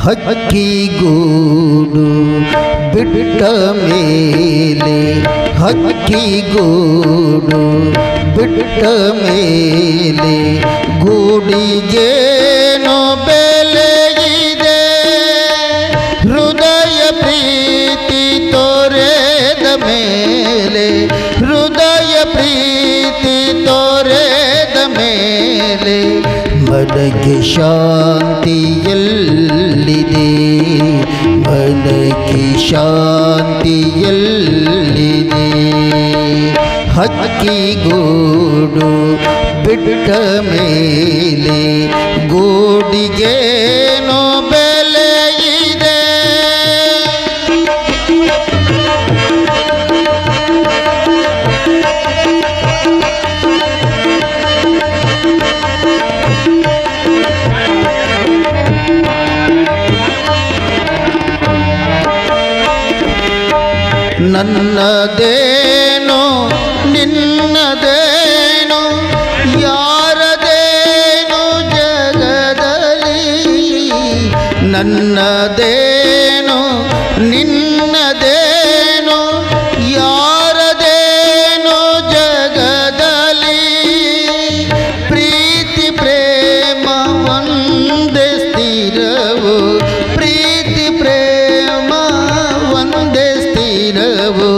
ಹಕ್ಕಿಗೂಡು ಬಿಟ್ಟ ಮೇಲೆ, ಹಕ್ಕಿಗೂಡು ಬಿಟ್ಟ ಮೇಲೆ ಗೂಡಿಗೇನು ಬೆಲೆಯಿದೆ, ಹೃದಯ ಪ್ರೀತಿ ತೊರೆದ ಮೇಲೆ, ಹೃದಯ ಪ್ರೀತಿ ತೊರೆದ ಮೇಲೆ ಮನಕ್ಕೆ ಶಾಂತಿಯಲ್ಲಿದೆ, ಮನಕ್ಕೆ ಶಾಂತಿಯಲ್ಲಿದೆ. ಹಕ್ಕಿಗೂಡು ಬಿಟ್ಟ ಮೇಲೆ ಗೂಡಿಗೇನು ಬೆಲೆಯಿದೆ. ನನ್ನದೇನು ನಿನ್ನದೇನು ಯಾರದೇನು ಜಗದಲ್ಲಿ, ನನ್ನದೇನು ನಿನ್ನದೇನು ಯಾರದೇನು ಜಗದಲ್ಲಿ, ಪ್ರೀತಿ ಪ್ರೇಮ ಒಂದೇ ಸ್ಥಿರವು, ಪ್ರೀತಿ ಪ್ರೇಮ ಒಂದೇ ಸ್ಥಿರವು,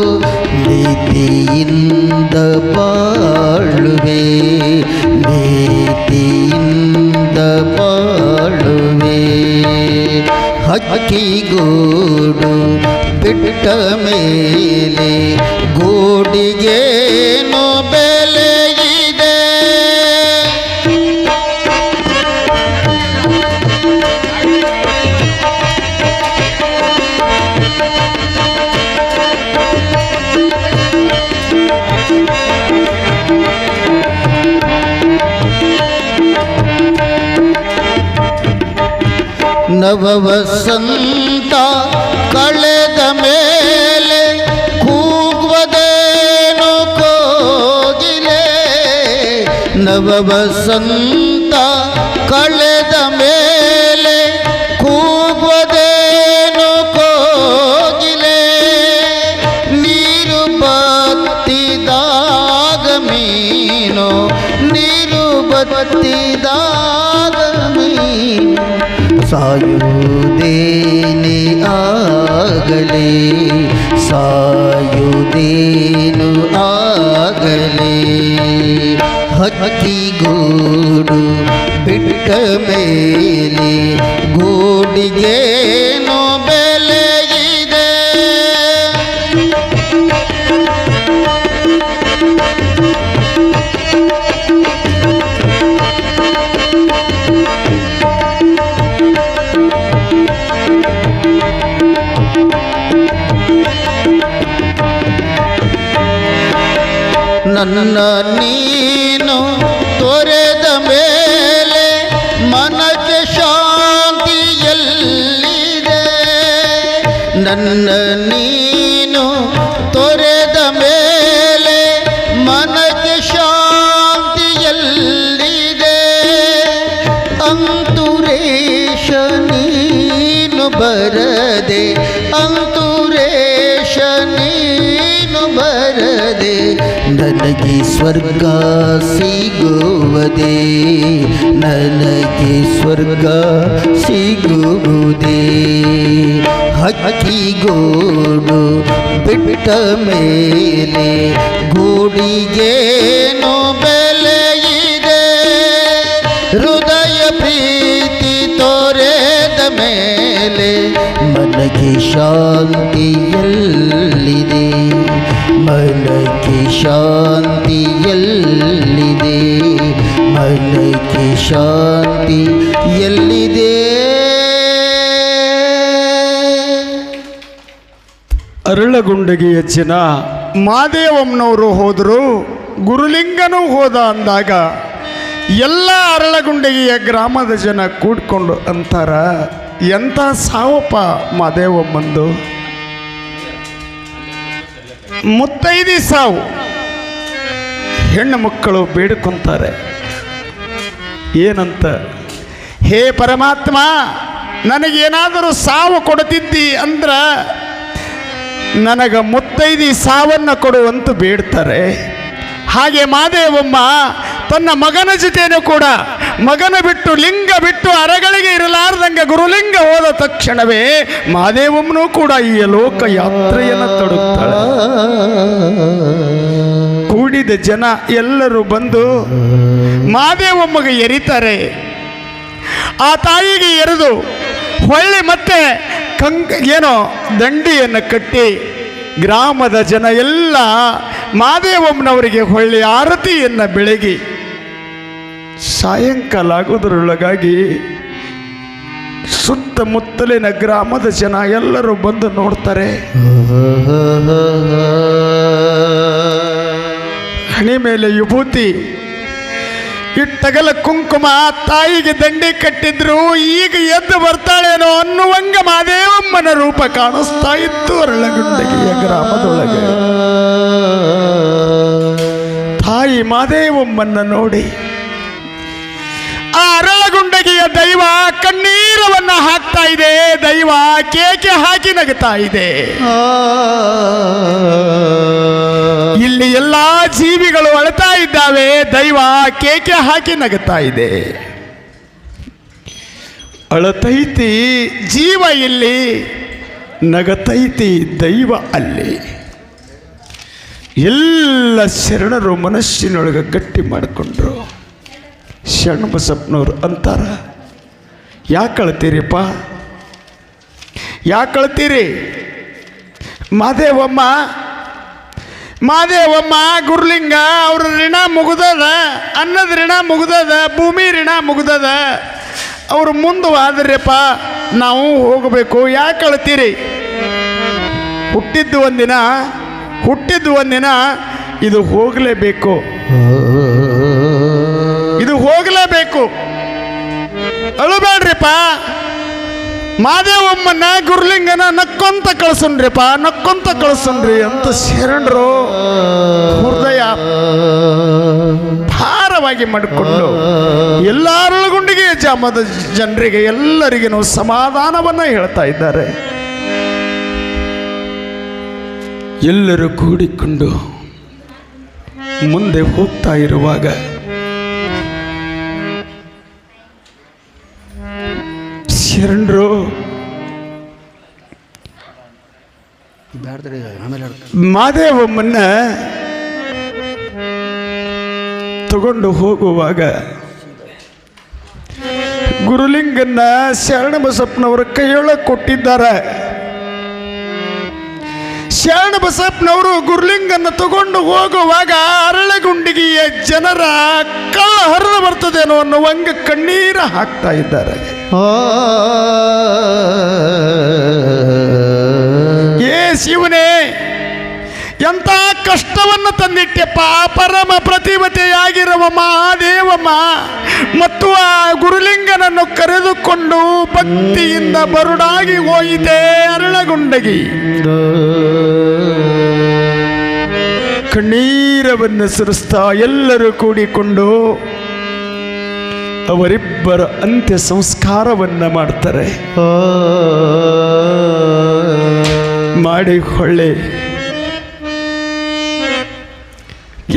ನೀತಿಯಿಂದ ಬಾಳುವೆ, ನೀತಿಯಿಂದ ಬಾಳುವೆ. ಹಕ್ಕಿಗೂಡು ಬಿಟ್ಟ ಮೇಲೆ ಗೂಡಿಗೇನು ಬೆಲೆಯಿದೆ. ನವವಸಂತ ಕಳೆದ ಮೇಲೆ ಕೂಗುವುದೇನು ಕೋಗಿಲೆ, ನವವಸಂತ ಕಳೆದ ಮೇಲೆ ಕೂಗುವುದೇನು ಕೋಗಿಲೆ, ನೀರು ಬತ್ತಿದಾಗ ಮೀನು, ನೀರು ಬತ್ತಿದಾಗ ಮೀನು ಸಾಯುವುದೇನೆ ಆಗಲೇ, ಸಾಯುವುದೇನು ಆಗಲೇ. ಹಕ್ಕಿಗೂಡು ಬಿಟ್ಟ ಮೇಲೆ ಗೂಡಿಗೇನು ಬೆಲೆಯಿದೆ. ನನ್ನ ನೀನು ತೊರೆದ ಮೇಲೆ ಮನಕ್ಕೆ ಶಾಂತಿಯಲ್ಲಿದೆ, ನನ್ನ ನೀನು ತೊರೆದ ಮೇಲೆ ಮನಕ್ಕೆ ಶಾಂತಿಯಲ್ಲಿದೆ. ಅಂತುರೇಶ ನೀನು ಬರದೆ, ಅಂತುರೇಶ ನೀನು ಬರದೆ ನನಗೆ ಸ್ವರ್ಗ ಸಿಗುವುದೇ, ನನಗೆ ಸ್ವರ್ಗ ಸಿಗುವುದೇ. ಹಕ್ಕಿಗೂಡು ಬಿಟ್ಟ ಮೇಲೆ ಗೂಡಿಗೇನು ಬೆಲೆಯಿದೆ, ಹೃದಯ ಪ್ರೀತಿ ತೊರೆದ ಮೇಲೆ ಮೇಲೆ ಮನಗೆ ಶಾಂತಿ ಎಲ್ಲಿದೆ, ಮನಗೆ ಶಾಂತಿ ಎಲ್ಲಿದೆ, ಮನಗೆ ಶಾಂತಿ ಎಲ್ಲಿದೆ. ಅರಳಗುಂಡಗಿಯ ಜನ ಮಾದೇವಮ್ಮನವರು ಹೋದರು, ಗುರುಲಿಂಗನೂ ಹೋದ ಅಂದಾಗ ಎಲ್ಲ ಅರಳಗುಂಡಗಿಯ ಗ್ರಾಮದ ಜನ ಕೂಡ್ಕೊಂಡು ಅಂತಾರ, ಎಂಥ ಸಾವಪ್ಪ ಮಾದೇವಮ್ಮಂದು, ಮುತ್ತೈದಿ ಸಾವು. ಹೆಣ್ಣು ಮಕ್ಕಳು ಬೇಡಿಕೊಂತಾರೆ ಏನಂತ, ಹೇ ಪರಮಾತ್ಮ, ನನಗೇನಾದರೂ ಸಾವು ಕೊಡುತ್ತಿದ್ದಿ ಅಂದ್ರ ನನಗೆ ಮುತ್ತೈದಿ ಸಾವನ್ನು ಕೊಡುವಂತ ಬೇಡ್ತಾರೆ. ಹಾಗೆ ಮಾದೇವಮ್ಮ ತನ್ನ ಮಗನ ಜೊತೆನೂ ಕೂಡ, ಮಗನ ಬಿಟ್ಟು ಲಿಂಗ ಬಿಟ್ಟು ಅರಗಳಿಗೆ ಇರಲಾರ್ದಂಗೆ ಗುರುಲಿಂಗ ಹೋದ ತಕ್ಷಣವೇ ಮಾದೇವಮ್ಮನೂ ಕೂಡ ಈ ಲೋಕ ಯಾತ್ರೆಯನ್ನು ತೊಡಗುತ್ತಾಳೆ. ಕೂಡಿದ ಜನ ಎಲ್ಲರೂ ಬಂದು ಮಾದೇವಮ್ಮಗೆ ಎರಿತಾರೆ. ಆ ತಾಯಿಗೆ ಎರೆದು ಹೊಳ್ಳಿ ಮತ್ತೆ ಏನೋ ದಂಡಿಯನ್ನು ಕಟ್ಟಿ ಗ್ರಾಮದ ಜನ ಎಲ್ಲ ಮಾದೇವಮ್ಮನವರಿಗೆ ಹೊಳ್ಳಿ ಆರತಿಯನ್ನು ಬೆಳಗಿ ಸಾಯಂಕಾಲ ಆಗೋದ್ರೊಳಗಾಗಿ ಸುತ್ತಮುತ್ತಲಿನ ಗ್ರಾಮದ ಜನ ಎಲ್ಲರೂ ಬಂದು ನೋಡ್ತಾರೆ. ಹಣೆ ಮೇಲೆ ವಿಭೂತಿ ಇಟ್ಟಗಲ ಕುಂಕುಮ, ತಾಯಿಗೆ ದಂಡಿ ಕಟ್ಟಿದ್ರು, ಈಗ ಎದ್ದು ಬರ್ತಾಳೇನೋ ಅನ್ನುವಂಗ ಮಾದೇವಮ್ಮನ ರೂಪ ಕಾಣಿಸ್ತಾ ಇತ್ತು ಅರಳಗುಂಡಗಿಯ ಗ್ರಾಮದೊಳಗೆ. ತಾಯಿ ಮಾದೇವಮ್ಮನ್ನ ನೋಡಿ ಆ ಅರಳಗುಂಡಗಿಯ ದೈವ ಕಣ್ಣೀರವನ್ನ ಹಾಕ್ತಾ ಇದೆ, ದೈವ ಕೇಕೆ ಹಾಕಿ ನಗುತ್ತಾ ಇದೆ. ಇಲ್ಲಿ ಎಲ್ಲಾ ಜೀವಿಗಳು ಅಳ್ತಾ ಇದ್ದಾವೆ, ದೈವ ಕೇಕೆ ಹಾಕಿ ನಗುತ್ತಾ ಇದೆ. ಅಳತೈತಿ ಜೀವ ಇಲ್ಲಿ, ನಗತೈತಿ ದೈವ ಅಲ್ಲಿ. ಎಲ್ಲ ಶರಣರು ಮನಸ್ಸಿನೊಳಗೆ ಗಟ್ಟಿ ಮಾಡಿಕೊಂಡ್ರು. ಶರಣಬಸಪ್ಪನವ್ರು ಅಂತಾರ, ಯಾಕೆ ಅಳ್ತೀರಿಪ್ಪ, ಯಾಕೆ ಅಳ್ತೀರಿ? ಮಾದೇವಮ್ಮ ಗುರುಲಿಂಗ ಅವ್ರ ಋಣ ಮುಗಿದದ, ಅನ್ನದ ಋಣ ಮುಗಿದದ, ಭೂಮಿ ಋಣ ಮುಗಿದದ, ಅವರು ಮುಂದುವಾದ್ರಪ್ಪ ನಾವು ಹೋಗಬೇಕು, ಯಾಕೆ ಅಳ್ತೀರಿ? ಹುಟ್ಟಿದ್ದು ಒಂದಿನ ಇದು ಹೋಗಲೇಬೇಕು, ಇದು ಹೋಗಲೇಬೇಕು, ಅಳುಬೇಡ್ರಿಪ್ಪ. ಮಾದೇವಮ್ಮನ ಗುರುಲಿಂಗನ ನಕ್ಕೊಂತ ಕಳ್ಸನ್ರಿಪ್ಪ, ನಕ್ಕೊಂತ ಕಳ್ಸನ್ರಿ ಅಂತ ಶರಣರು ಹೃದಯ ಭಾರವಾಗಿ ಮಾಡಿಕೊಂಡು ಎಲ್ಲ ಅರಳಗುಂಡಿಗೆ ಜಾಮದ ಜನರಿಗೆ ಎಲ್ಲರಿಗೂ ಸಮಾಧಾನವನ್ನ ಹೇಳ್ತಾ ಇದ್ದಾರೆ. ಎಲ್ಲರೂ ಕೂಡಿಕೊಂಡು ಮುಂದೆ ಹೋಗ್ತಾ ಇರುವಾಗ ಶರಣರು ಮಾದೇವಮ್ಮನ್ನ ತಗೊಂಡು ಹೋಗುವಾಗ ಗುರುಲಿಂಗನ್ನ ಶರಣಬಸಪ್ಪನವರ ಕೈಯೊಳಗೆ ಕೊಟ್ಟಿದ್ದಾರೆ. ಶರಣಬಸಪ್ಪನವರು ಗುರುಲಿಂಗನ್ನ ತಗೊಂಡು ಹೋಗುವಾಗ ಅರಳಗುಂಡಿಗೆಯ ಜನರ ಕಳ್ಳ ಹರಿದು ಬರ್ತದೇನೋ ಅನ್ನುವಂಗ ಕಣ್ಣೀರ ಹಾಕ್ತಾ ಇದ್ದಾರೆ. ಏ ಶಿವನೇ, ಎಂಥ ಕಷ್ಟವನ್ನು ತಂದಿಟ್ಟೆಪ್ಪ. ಪರಮ ಪ್ರತಿಭತೆಯಾಗಿರುವ ಮಹಾದೇವಮ್ಮ ಮತ್ತು ಆ ಗುರುಲಿಂಗನನ್ನು ಕರೆದುಕೊಂಡು ಭಕ್ತಿಯಿಂದ ಬರುಡಾಗಿ ಹೋಯಿತೆ ಅರಳಗುಂಡಗಿ. ಕಣ್ಣೀರವನ್ನು ಸುರಿಸ್ತಾ ಎಲ್ಲರೂ ಕೂಡಿಕೊಂಡು ಅವರಿಬ್ಬರ ಅಂತ್ಯ ಸಂಸ್ಕಾರವನ್ನ ಮಾಡ್ತಾರೆ. ಮಾಡಿ ಹೊಳ್ಳೆ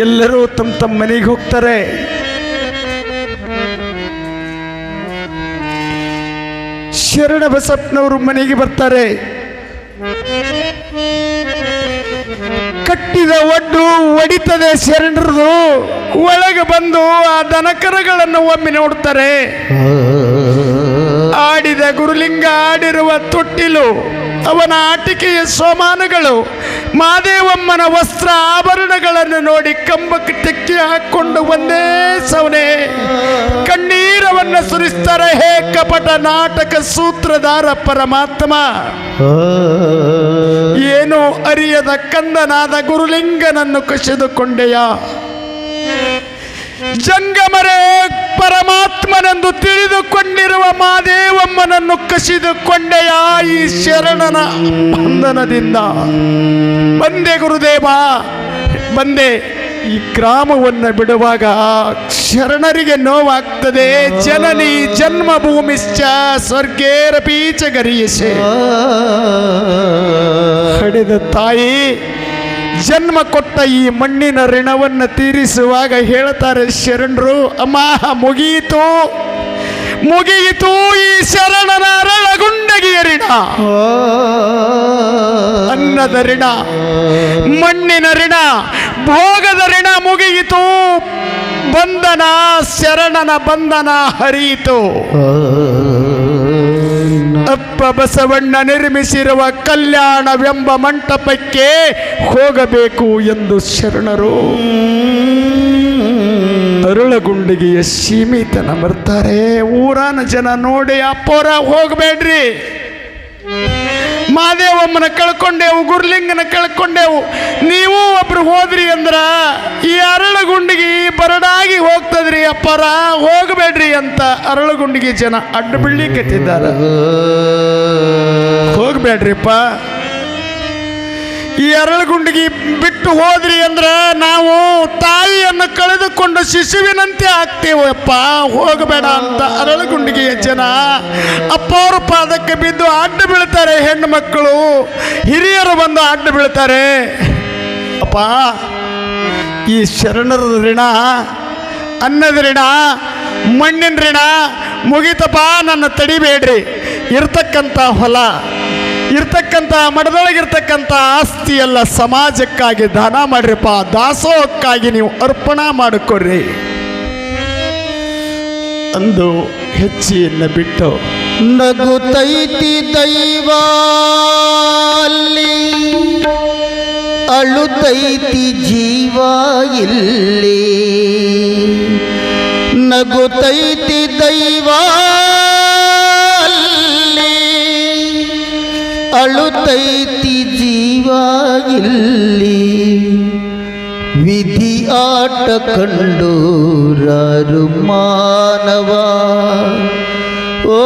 ಎಲ್ಲರೂ ತಮ್ಮ ತಮ್ಮ ಮನೆಗೆ ಹೋಗ್ತಾರೆ. ಶರಣಬಸಪ್ಪನವರು ಮನೆಗೆ ಬರ್ತಾರೆ. ಕಟ್ಟಿದ ಒಡ್ಡು ಒಡಿತದೆ ಶರಣರದು. ಒಳಗೆ ಬಂದು ಆ ದನಕರಗಳನ್ನು ಒಮ್ಮೆ ನೋಡ್ತಾರೆ. ಆಡಿದ ಗುರುಲಿಂಗ ಆಡಿರುವ ತೊಟ್ಟಿಲು, ಅವನ ಆಟಿಕೆಯ ಸೋಮಾನುಗಳು, ಮಾದೇವಮ್ಮನ ವಸ್ತ್ರ ಆಭರಣಗಳನ್ನು ನೋಡಿ ಕಂಬಕ್ಕೆ ತೆಕ್ಕಿ ಹಾಕೊಂಡು ಒಂದೇ ಸವನೆ ಕಣ್ಣೀರವನ್ನು ಸುರಿಸ್ತಾರೆ. ಹೇ ಕಪಟ ನಾಟಕ ಸೂತ್ರಧಾರ ಪರಮಾತ್ಮ, ಏನು ಅರಿಯದ ಕಂದನಾದ ಗುರುಲಿಂಗನನ್ನು ಕಸಿದುಕೊಂಡೆಯ. ಜಂಗಮರೇ ಪರಮಾತ್ಮನೆಂದು ತಿಳಿದುಕೊಂಡಿರುವ ಮಾದೇವಮ್ಮನನ್ನು ಕಸಿದುಕೊಂಡೆಯ. ಈ ಶರಣನ ಬಂಧನದಿಂದ ಬಂದೆ ಗುರುದೇವ, ಬಂದೆ. ಈ ಗ್ರಾಮವನ್ನು ಬಿಡುವಾಗ ಶರಣರಿಗೆ ನೋವಾಗ್ತದೆ. ಜನನಿ ಜನ್ಮಭೂಮಿಶ್ಚ ಸ್ವರ್ಗೇರಪೀಚ ಗರೀಯಸೆ. ಹಡೆದ ತಾಯಿ ಜನ್ಮ ಕೊಟ್ಟ ಈ ಮಣ್ಣಿನ ಋಣವನ್ನು ತೀರಿಸುವಾಗ ಹೇಳ್ತಾರೆ ಶರಣರು, ಅಮ್ಮ ಮುಗಿಯಿತು ಮುಗಿಯಿತು ಈ ಶರಣನ ಅರಳಗುಂಡಗಿಯ ಋಣ. ಅನ್ನದ ಋಣ, ಮಣ್ಣಿನ ಋಣ, ಭೋಗದ ಋಣ ಮುಗಿಯಿತು. ಬಂಧನ, ಶರಣನ ಬಂಧನ ಹರಿಯಿತು. ಅಪ್ಪ ಬಸವಣ್ಣ ನಿರ್ಮಿಸಿರುವ ಕಲ್ಯಾಣವೆಂಬ ಮಂಟಪಕ್ಕೆ ಹೋಗಬೇಕು ಎಂದು ಶರಣರು ಅರಳಗುಂಡಿಗೆಯ ಸೀಮಿತನ ಬರ್ತಾರೆ. ಊರನ ಜನ ನೋಡಿ, ಅಪ್ಪೋರ ಹೋಗಬೇಡ್ರಿ, ಮಾದೇವಮ್ಮನ ಕಳ್ಕೊಂಡೆವು, ಗುರುಲಿಂಗನ ಕಳ್ಕೊಂಡೆವು, ನೀವು ಒಬ್ರು ಹೋದ್ರಿ ಅಂದ್ರ ಈ ಅರಳಗುಂಡಿಗೆ ಬರಡಾಗಿ ಹೋಗ್ತದ್ರಿ, ಅಪ್ಪರ ಹೋಗಬೇಡ್ರಿ ಅಂತ ಅರಳಗುಂಡಿಗೆ ಜನ ಅಡ್ಡ ಬೀಳ್ಲಿಕ್ಕತ್ತಿದ್ದಾರೆ. ಹೋಗ್ಬೇಡ್ರಿಪ್ಪ, ಈ ಅರಳಗುಂಡಿಗೆ ಬಿಟ್ಟು ಹೋದ್ರಿ ಅಂದ್ರ ನಾವು ತಾಯಿಯನ್ನು ಕಳೆದುಕೊಂಡು ಶಿಶುವಿನಂತೆ ಆಗ್ತೇವಪ್ಪ, ಹೋಗಬೇಡ ಅಂತ ಅರಳಗುಂಡಿಗೆಯ ಜನ ಅಪ್ಪವ್ರ ಪಾದಕ್ಕೆ ಬಿದ್ದು ಅಡ್ಡ ಬೀಳ್ತಾರೆ. ಹೆಣ್ಣು ಮಕ್ಕಳು ಹಿರಿಯರು ಬಂದು ಅಡ್ಡ ಬೀಳ್ತಾರೆ. ಅಪ್ಪ, ಈ ಶರಣರ ಋಣ, ಅನ್ನದ ಋಣ, ಮಣ್ಣಿನ ಋಣ ಮುಗಿತಪ್ಪ, ನನ್ನ ತಡಿಬೇಡ್ರಿ. ಇರ್ತಕ್ಕಂಥ ಹೊಲ, ಇರ್ತಕ್ಕಂಥ ಮಠದೊಳಗಿರ್ತಕ್ಕಂಥ ಆಸ್ತಿ ಎಲ್ಲ ಸಮಾಜಕ್ಕಾಗಿ ದಾನ ಮಾಡ್ರಿಪ್ಪ, ದಾಸೋಹಕ್ಕಾಗಿ ನೀವು ಅರ್ಪಣಾ ಮಾಡಿಕೊಡ್ರಿ ಅಂದು ಹೆಚ್ಚಿಯನ್ನು ಬಿಟ್ಟು ನಗುತ್ತೈತಿ ದೈವ ಅಲ್ಲಿ, ಅಳುತ್ತೈತಿ ಜೀವ ಇಲ್ಲಿ. ನಗುತ್ತೈತಿ ದೈವ ಅಳುತ್ತೈತಿ ಜೀವ ಇಲ್ಲಿ. ವಿಧಿ ಆಟ ಕಂಡೂರಾರು ಮಾನವ, ಓ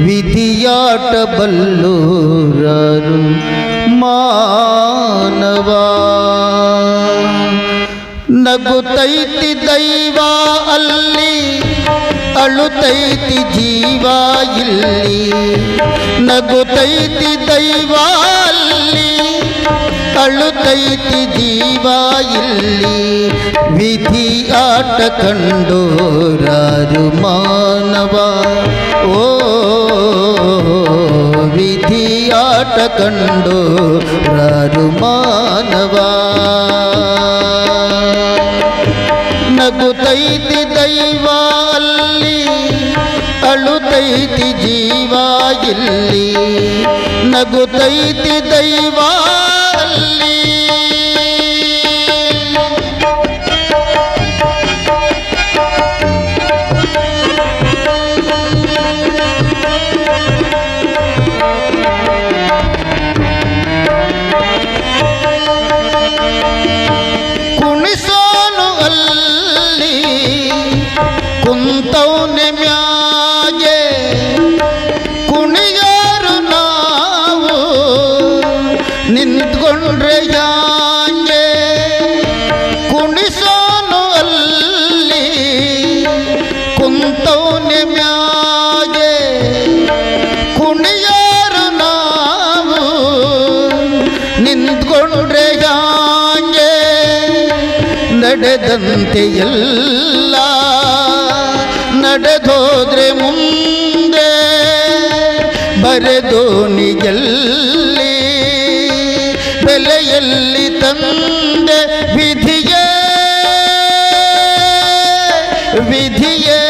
ವಿಧಿಯಾಟ ಬಲ್ಲೂರಾರು ಮಾನವ. ನಗುತ್ತೈತಿ ದೈವ ಅಲ್ಲಿ, ಅಳುತ್ತೈತಿ ಜೀವ ಇಲ್ಲಿ. ನಗುತ್ತೈತಿ ದೈವ ಅಲ್ಲಿ, ಅಳುತ್ತೈತಿ ಜೀವ ಇಲ್ಲಿ. ವಿಧಿ ಆಟ ಕಂಡೋರಾರು ಮಾನವ, ಓ ವಿಧಿ ಆಟ ಕಂಡೋರಾರು ಮಾನವ. ನಗುತ್ತೈತಿ ದೈವ ಅಲ್ಲಿ, ಅಳುತ್ತೈತಿ ಜೀವ ಇಲ್ಲಿ. ನಗುತ್ತೈತಿ ದೈವ ಅಲ್ಲಿ. ಕುಣಿಸೋನು ಅಲ್ಲಿ ಕುಂತೌನೆ ಮ್ಯಾಗೆ, ಕುಣಿಯಾರು ನಾವು ನಿಂತ್ಕೊಂಡ್ರೆ ಯಾಂಗೆ. ಕುಣಿಸೋನು ಅಲ್ಲಿ ಕುಂತೌನೆ ಮ್ಯಾಗೆ, ಕುಣಿಯಾರು ನಾವು ನಿಂತ್ಕೊಂಡ್ರೆ ಯಾಂಗೆ. ನಡೆದಂತೆ ಎಲ್ಲ ನಡೆದೋದ್ರೆ ಮುಂದೆ, ಬರೆದೋನಿಗೆಲ್ಲಿ ಬೆಲೆಯಲ್ಲಿ ತಂದೆ. ವಿಧಿಯೇ ವಿಧಿಯೇ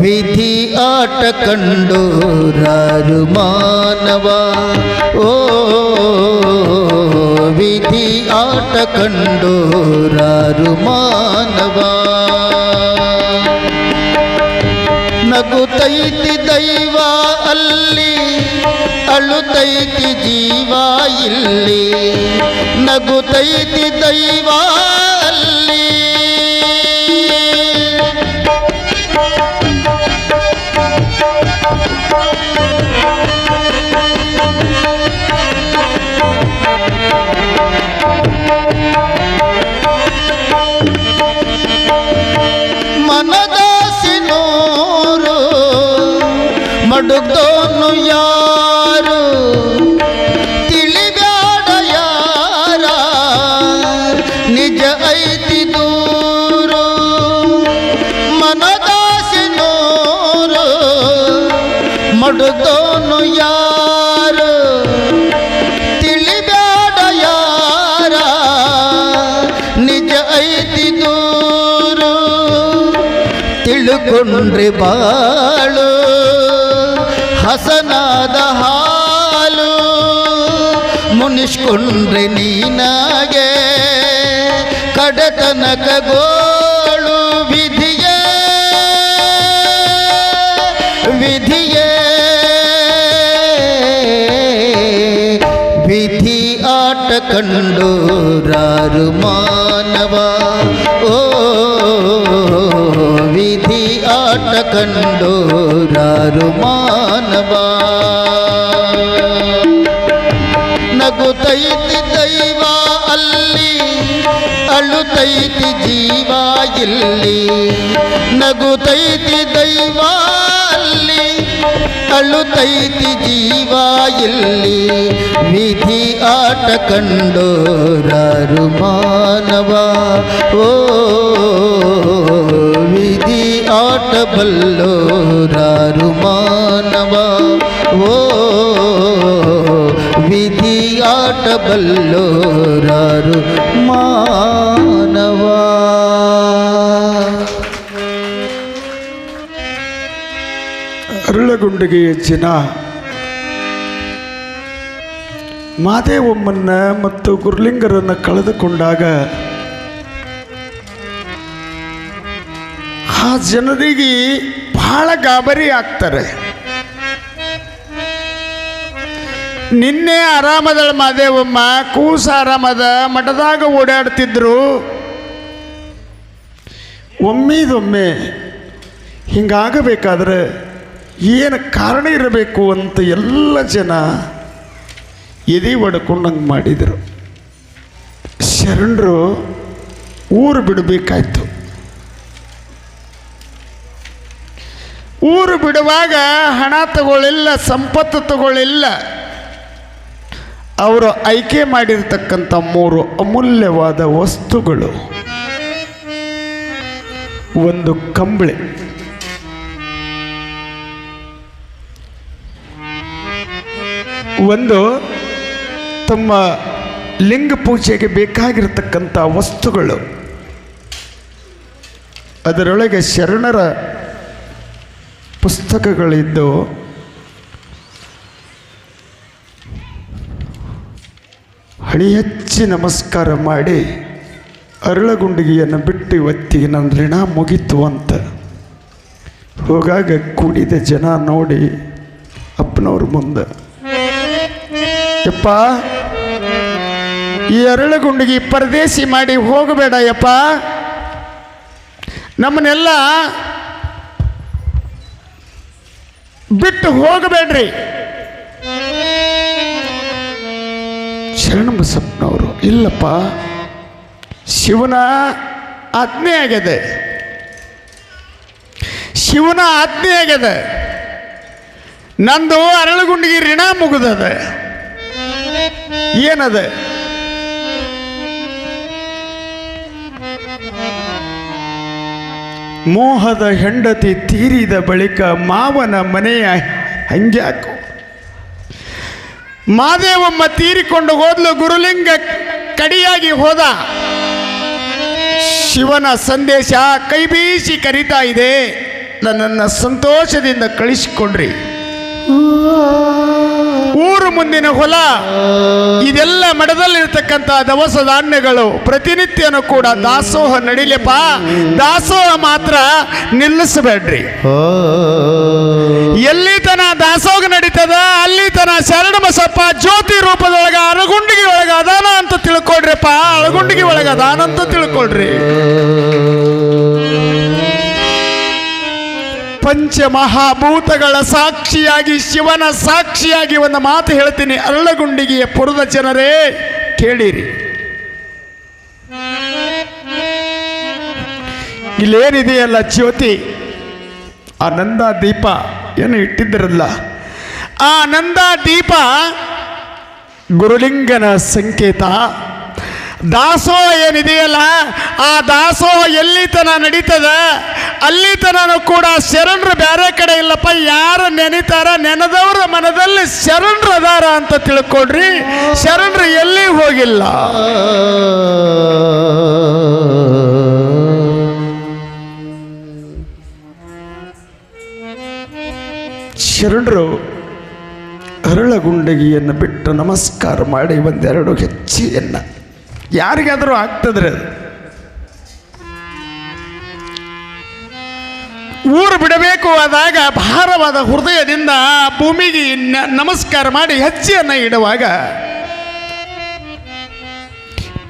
ವಿಧಿ ಆಟ ಕಂಡು ರಾರು ಮಾನವ ಓ ವಿಧಿ ಆಟ ಕಂಡು ರಾರು ಮಾನವ ನಗುತ್ತೈತಿ ದೈವ ಅಲ್ಲಿ ಅಳುತ್ತೈತಿ ಜೀವ ಇಲ್ಲಿ ನಗುತ್ತೈತಿ ದೈವ ಅಲ್ಲಿ ಮನದಾಸಿನೋರು ಮಡುಗೋನು ಯಾರು ತಿಳಿಬ್ಯಾಡ ಯಾರ ನಿಜ ಐತಿ ದೂರು ಮನದಾಸಿನೋರು ಮಡುಗೋನು ಯಾರು ತಿಳಿಬ್ಯಾಡ ಯಾರ ನಿಜ ಐತಿ ದೂರು ತಿಳುಕೊಂಡ್ರೆ ಬಾಳು ಹಸನಾದ ಹಾಲು ಮುನಿಸ್ಕೊಂಡ್ರೆ ನೀನಾಗೆ ಕಡತನಕ ಗೋಳು ವಿಧಿಯೇ ವಿಧಿಯೇ ವಿಧಿ ಆಟ ಕಂಡು ರಾರು ಮಾನವ ಓ ವಿಧಿ ಆಟ ಕಂಡು ರಾರು ಮಾನವ ನಗುತ್ತೈತಿ ದೈವ ಅಲ್ಲಿ ಅಳುತ್ತೈತಿ ಜೀವ ಇಲ್ಲಿ ನಗುತ್ತೈತಿ ದೈವ ಅಲ್ಲಿ ಅಳುತ್ತೈತಿ ಜೀವ ಇಲ್ಲಿ ವಿಧಿ ಆಟ ಕಂಡು ರಾರು ಮಾನವ ಓ ವಿಧಿ ಆಟ ಬಲ್ಲೋ ರಾರು ಮಾನವ ಓ ವಿಧಿ ಆಟ ಬಲ್ಲೋ ರಾರು ಮಾನವ ಅರಳಗುಂಡಿಗೆಯ ಜನ ಮಾದೇವಮ್ಮನ್ನ ಮತ್ತು ಗುರುಲಿಂಗರನ್ನು ಕಳೆದುಕೊಂಡಾಗ ಆ ಜನರಿಗೆ ಬಹಳ ಗಾಬರಿ ಆಗ್ತಾರೆ. ನಿನ್ನೆ ಆರಾಮದಳ ಮಾದೇವಮ್ಮ, ಕೂಸ ಆರಾಮದ, ಮಠದಾಗ ಓಡಾಡ್ತಿದ್ರು. ಒಮ್ಮಿದೊಮ್ಮೆ ಹಿಂಗಾಗಬೇಕಾದ್ರೆ ಏನು ಕಾರಣ ಇರಬೇಕು ಅಂತ ಎಲ್ಲ ಜನ ಎದೆ ಒಡ್ಕೊಂಡಂಗೆ ಮಾಡಿದರು. ಶರಣರು ಊರು ಬಿಡಬೇಕಾಯ್ತು. ಊರು ಬಿಡುವಾಗ ಹಣ ತಗೊಳ್ಳಿಲ್ಲ, ಸಂಪತ್ತು ತಗೊಳ್ಳಿಲ್ಲ. ಅವರು ಆಯ್ಕೆ ಮಾಡಿರ್ತಕ್ಕಂಥ 3 ಅಮೂಲ್ಯವಾದ ವಸ್ತುಗಳು. ಒಂದು ಕಂಬಳಿ, ಒಂದು ತಮ್ಮ ಲಿಂಗ ಪೂಜೆಗೆ ಬೇಕಾಗಿರತಕ್ಕಂಥ ವಸ್ತುಗಳು. ಅದರೊಳಗೆ ಶರಣರ ಪುಸ್ತಕಗಳಿದ್ದು ಹಣಿ ಹಚ್ಚಿ ನಮಸ್ಕಾರ ಮಾಡಿ ಅರಳಗುಂಡಿಗೆಯನ್ನು ಬಿಟ್ಟು ಇವತ್ತಿಗೆ ನನ್ನ ಋಣ ಮುಗಿತು ಅಂತ ಹೋಗಾಗ ಕೂಡಿದ ಜನ ನೋಡಿ ಅಪ್ಪನವ್ರ ಮುಂದೆ, ಯಪ್ಪ ಈ ಅರಳಗುಂಡಿಗೆ ಪರದೇಶಿ ಮಾಡಿ ಹೋಗಬೇಡ ಯಪ್ಪ, ನಮ್ಮನ್ನೆಲ್ಲ ಬಿಟ್ಟು ಹೋಗಬೇಡ್ರಿ. ಶರಣಬಸಪ್ಪನವರು, ಇಲ್ಲಪ್ಪ, ಶಿವನ ಆಜ್ಞೆ ಆಗಿದೆ, ಶಿವನ ಆಜ್ಞೆ ಆಗಿದೆ. ನಂದು ಅರಳಗುಂಡಿಗೆ ಋಣ ಮುಗಿದದ. ಏನದ? ಮೋಹದ ಹೆಂಡತಿ ತೀರಿದ ಬಳಿಕ ಮಾವನ ಮನೆಯ ಹಂಗ್ಯಾಕು? ಮಾದೇವಮ್ಮ ತೀರಿಕೊಂಡು ಹೋದ್ಲು, ಗುರುಲಿಂಗ ಕಡಿಯಾಗಿ ಹೋದ. ಶಿವನ ಸಂದೇಶ ಕೈ ಬೀಸಿ ಕರೀತಾ ಇದೆ, ನನ್ನನ್ನು ಸಂತೋಷದಿಂದ ಕಳಿಸಿಕೊಂಡ್ರಿ. ಊರು ಮುಂದಿನ ಹೊಲ ಇದೆಲ್ಲ ಮಠದಲ್ಲಿರ್ತಕ್ಕಂಥ ದವಸ ಧಾನ್ಯಗಳು ಪ್ರತಿನಿತ್ಯನೂ ಕೂಡ ದಾಸೋಹ ನಡಿಲೆಪ್ಪ. ದಾಸೋಹ ಮಾತ್ರ ನಿಲ್ಲಿಸಬೇಡ್ರಿ. ಎಲ್ಲಿ ತನ ದಾಸೋಹ ನಡೀತದ ಅಲ್ಲಿ ತನ ಶರಣಬಸಪ್ಪ ಜ್ಯೋತಿ ರೂಪದೊಳಗ ಅರಗುಂಡಿಗೆ ಒಳಗ ಅದಾನ ಅಂತ ತಿಳ್ಕೊಡ್ರಿಪ್ಪ. ಅರಗುಂಡಿಗೆ ಒಳಗ ಅದಾನ ಅಂತ ತಿಳ್ಕೊಡ್ರಿ. ಪಂಚಮಹಾಭೂತಗಳ ಸಾಕ್ಷಿಯಾಗಿ ಶಿವನ ಸಾಕ್ಷಿಯಾಗಿ ಒಂದು ಮಾತು ಹೇಳ್ತೀನಿ. ಅರಳಗುಂಡಿಗೆಯ ಪುರದ ಜನರೇ ಕೇಳಿರಿ. ಇಲ್ಲೇನಿದೆಯಲ್ಲ ಜ್ಯೋತಿ, ಆನಂದ ದೀಪ ಏನು ಇಟ್ಟಿದ್ದರಲ್ಲ, ಆ ಆನಂದ ದೀಪ ಗುರುಲಿಂಗನ ಸಂಕೇತ. ದಾಸೋಹ ಏನಿದೆಯಲ್ಲ ಆ ದಾಸೋಹ ಎಲ್ಲಿ ತನ ನಡೀತದ ಅಲ್ಲಿ ತನೂ ಕೂಡ ಶರಣರು ಬೇರೆ ಕಡೆ ಇಲ್ಲಪ್ಪ. ಯಾರು ನೆನಿತಾರ ನೆನೆದವರ ಮನದಲ್ಲಿ ಶರಣರು ಅದಾರ ಅಂತ ತಿಳ್ಕೊಡ್ರಿ. ಶರಣರು ಎಲ್ಲಿ ಹೋಗಿಲ್ಲ. ಶರಣರು ಅರಳಗುಂಡಗಿಯನ್ನು ಬಿಟ್ಟು ನಮಸ್ಕಾರ ಮಾಡಿ ಒಂದೆರಡು ಹೆಜ್ಜೆಯನ್ನು ಯಾರಿಗಾದರೂ ಆಗ್ತದ್ರೆ ಊರು ಬಿಡಬೇಕು ಆದಾಗ ಭಾರವಾದ ಹೃದಯದಿಂದ ಭೂಮಿಗೆ ನಮಸ್ಕಾರ ಮಾಡಿ ಹೆಜ್ಜೆಯನ್ನು ಇಡುವಾಗ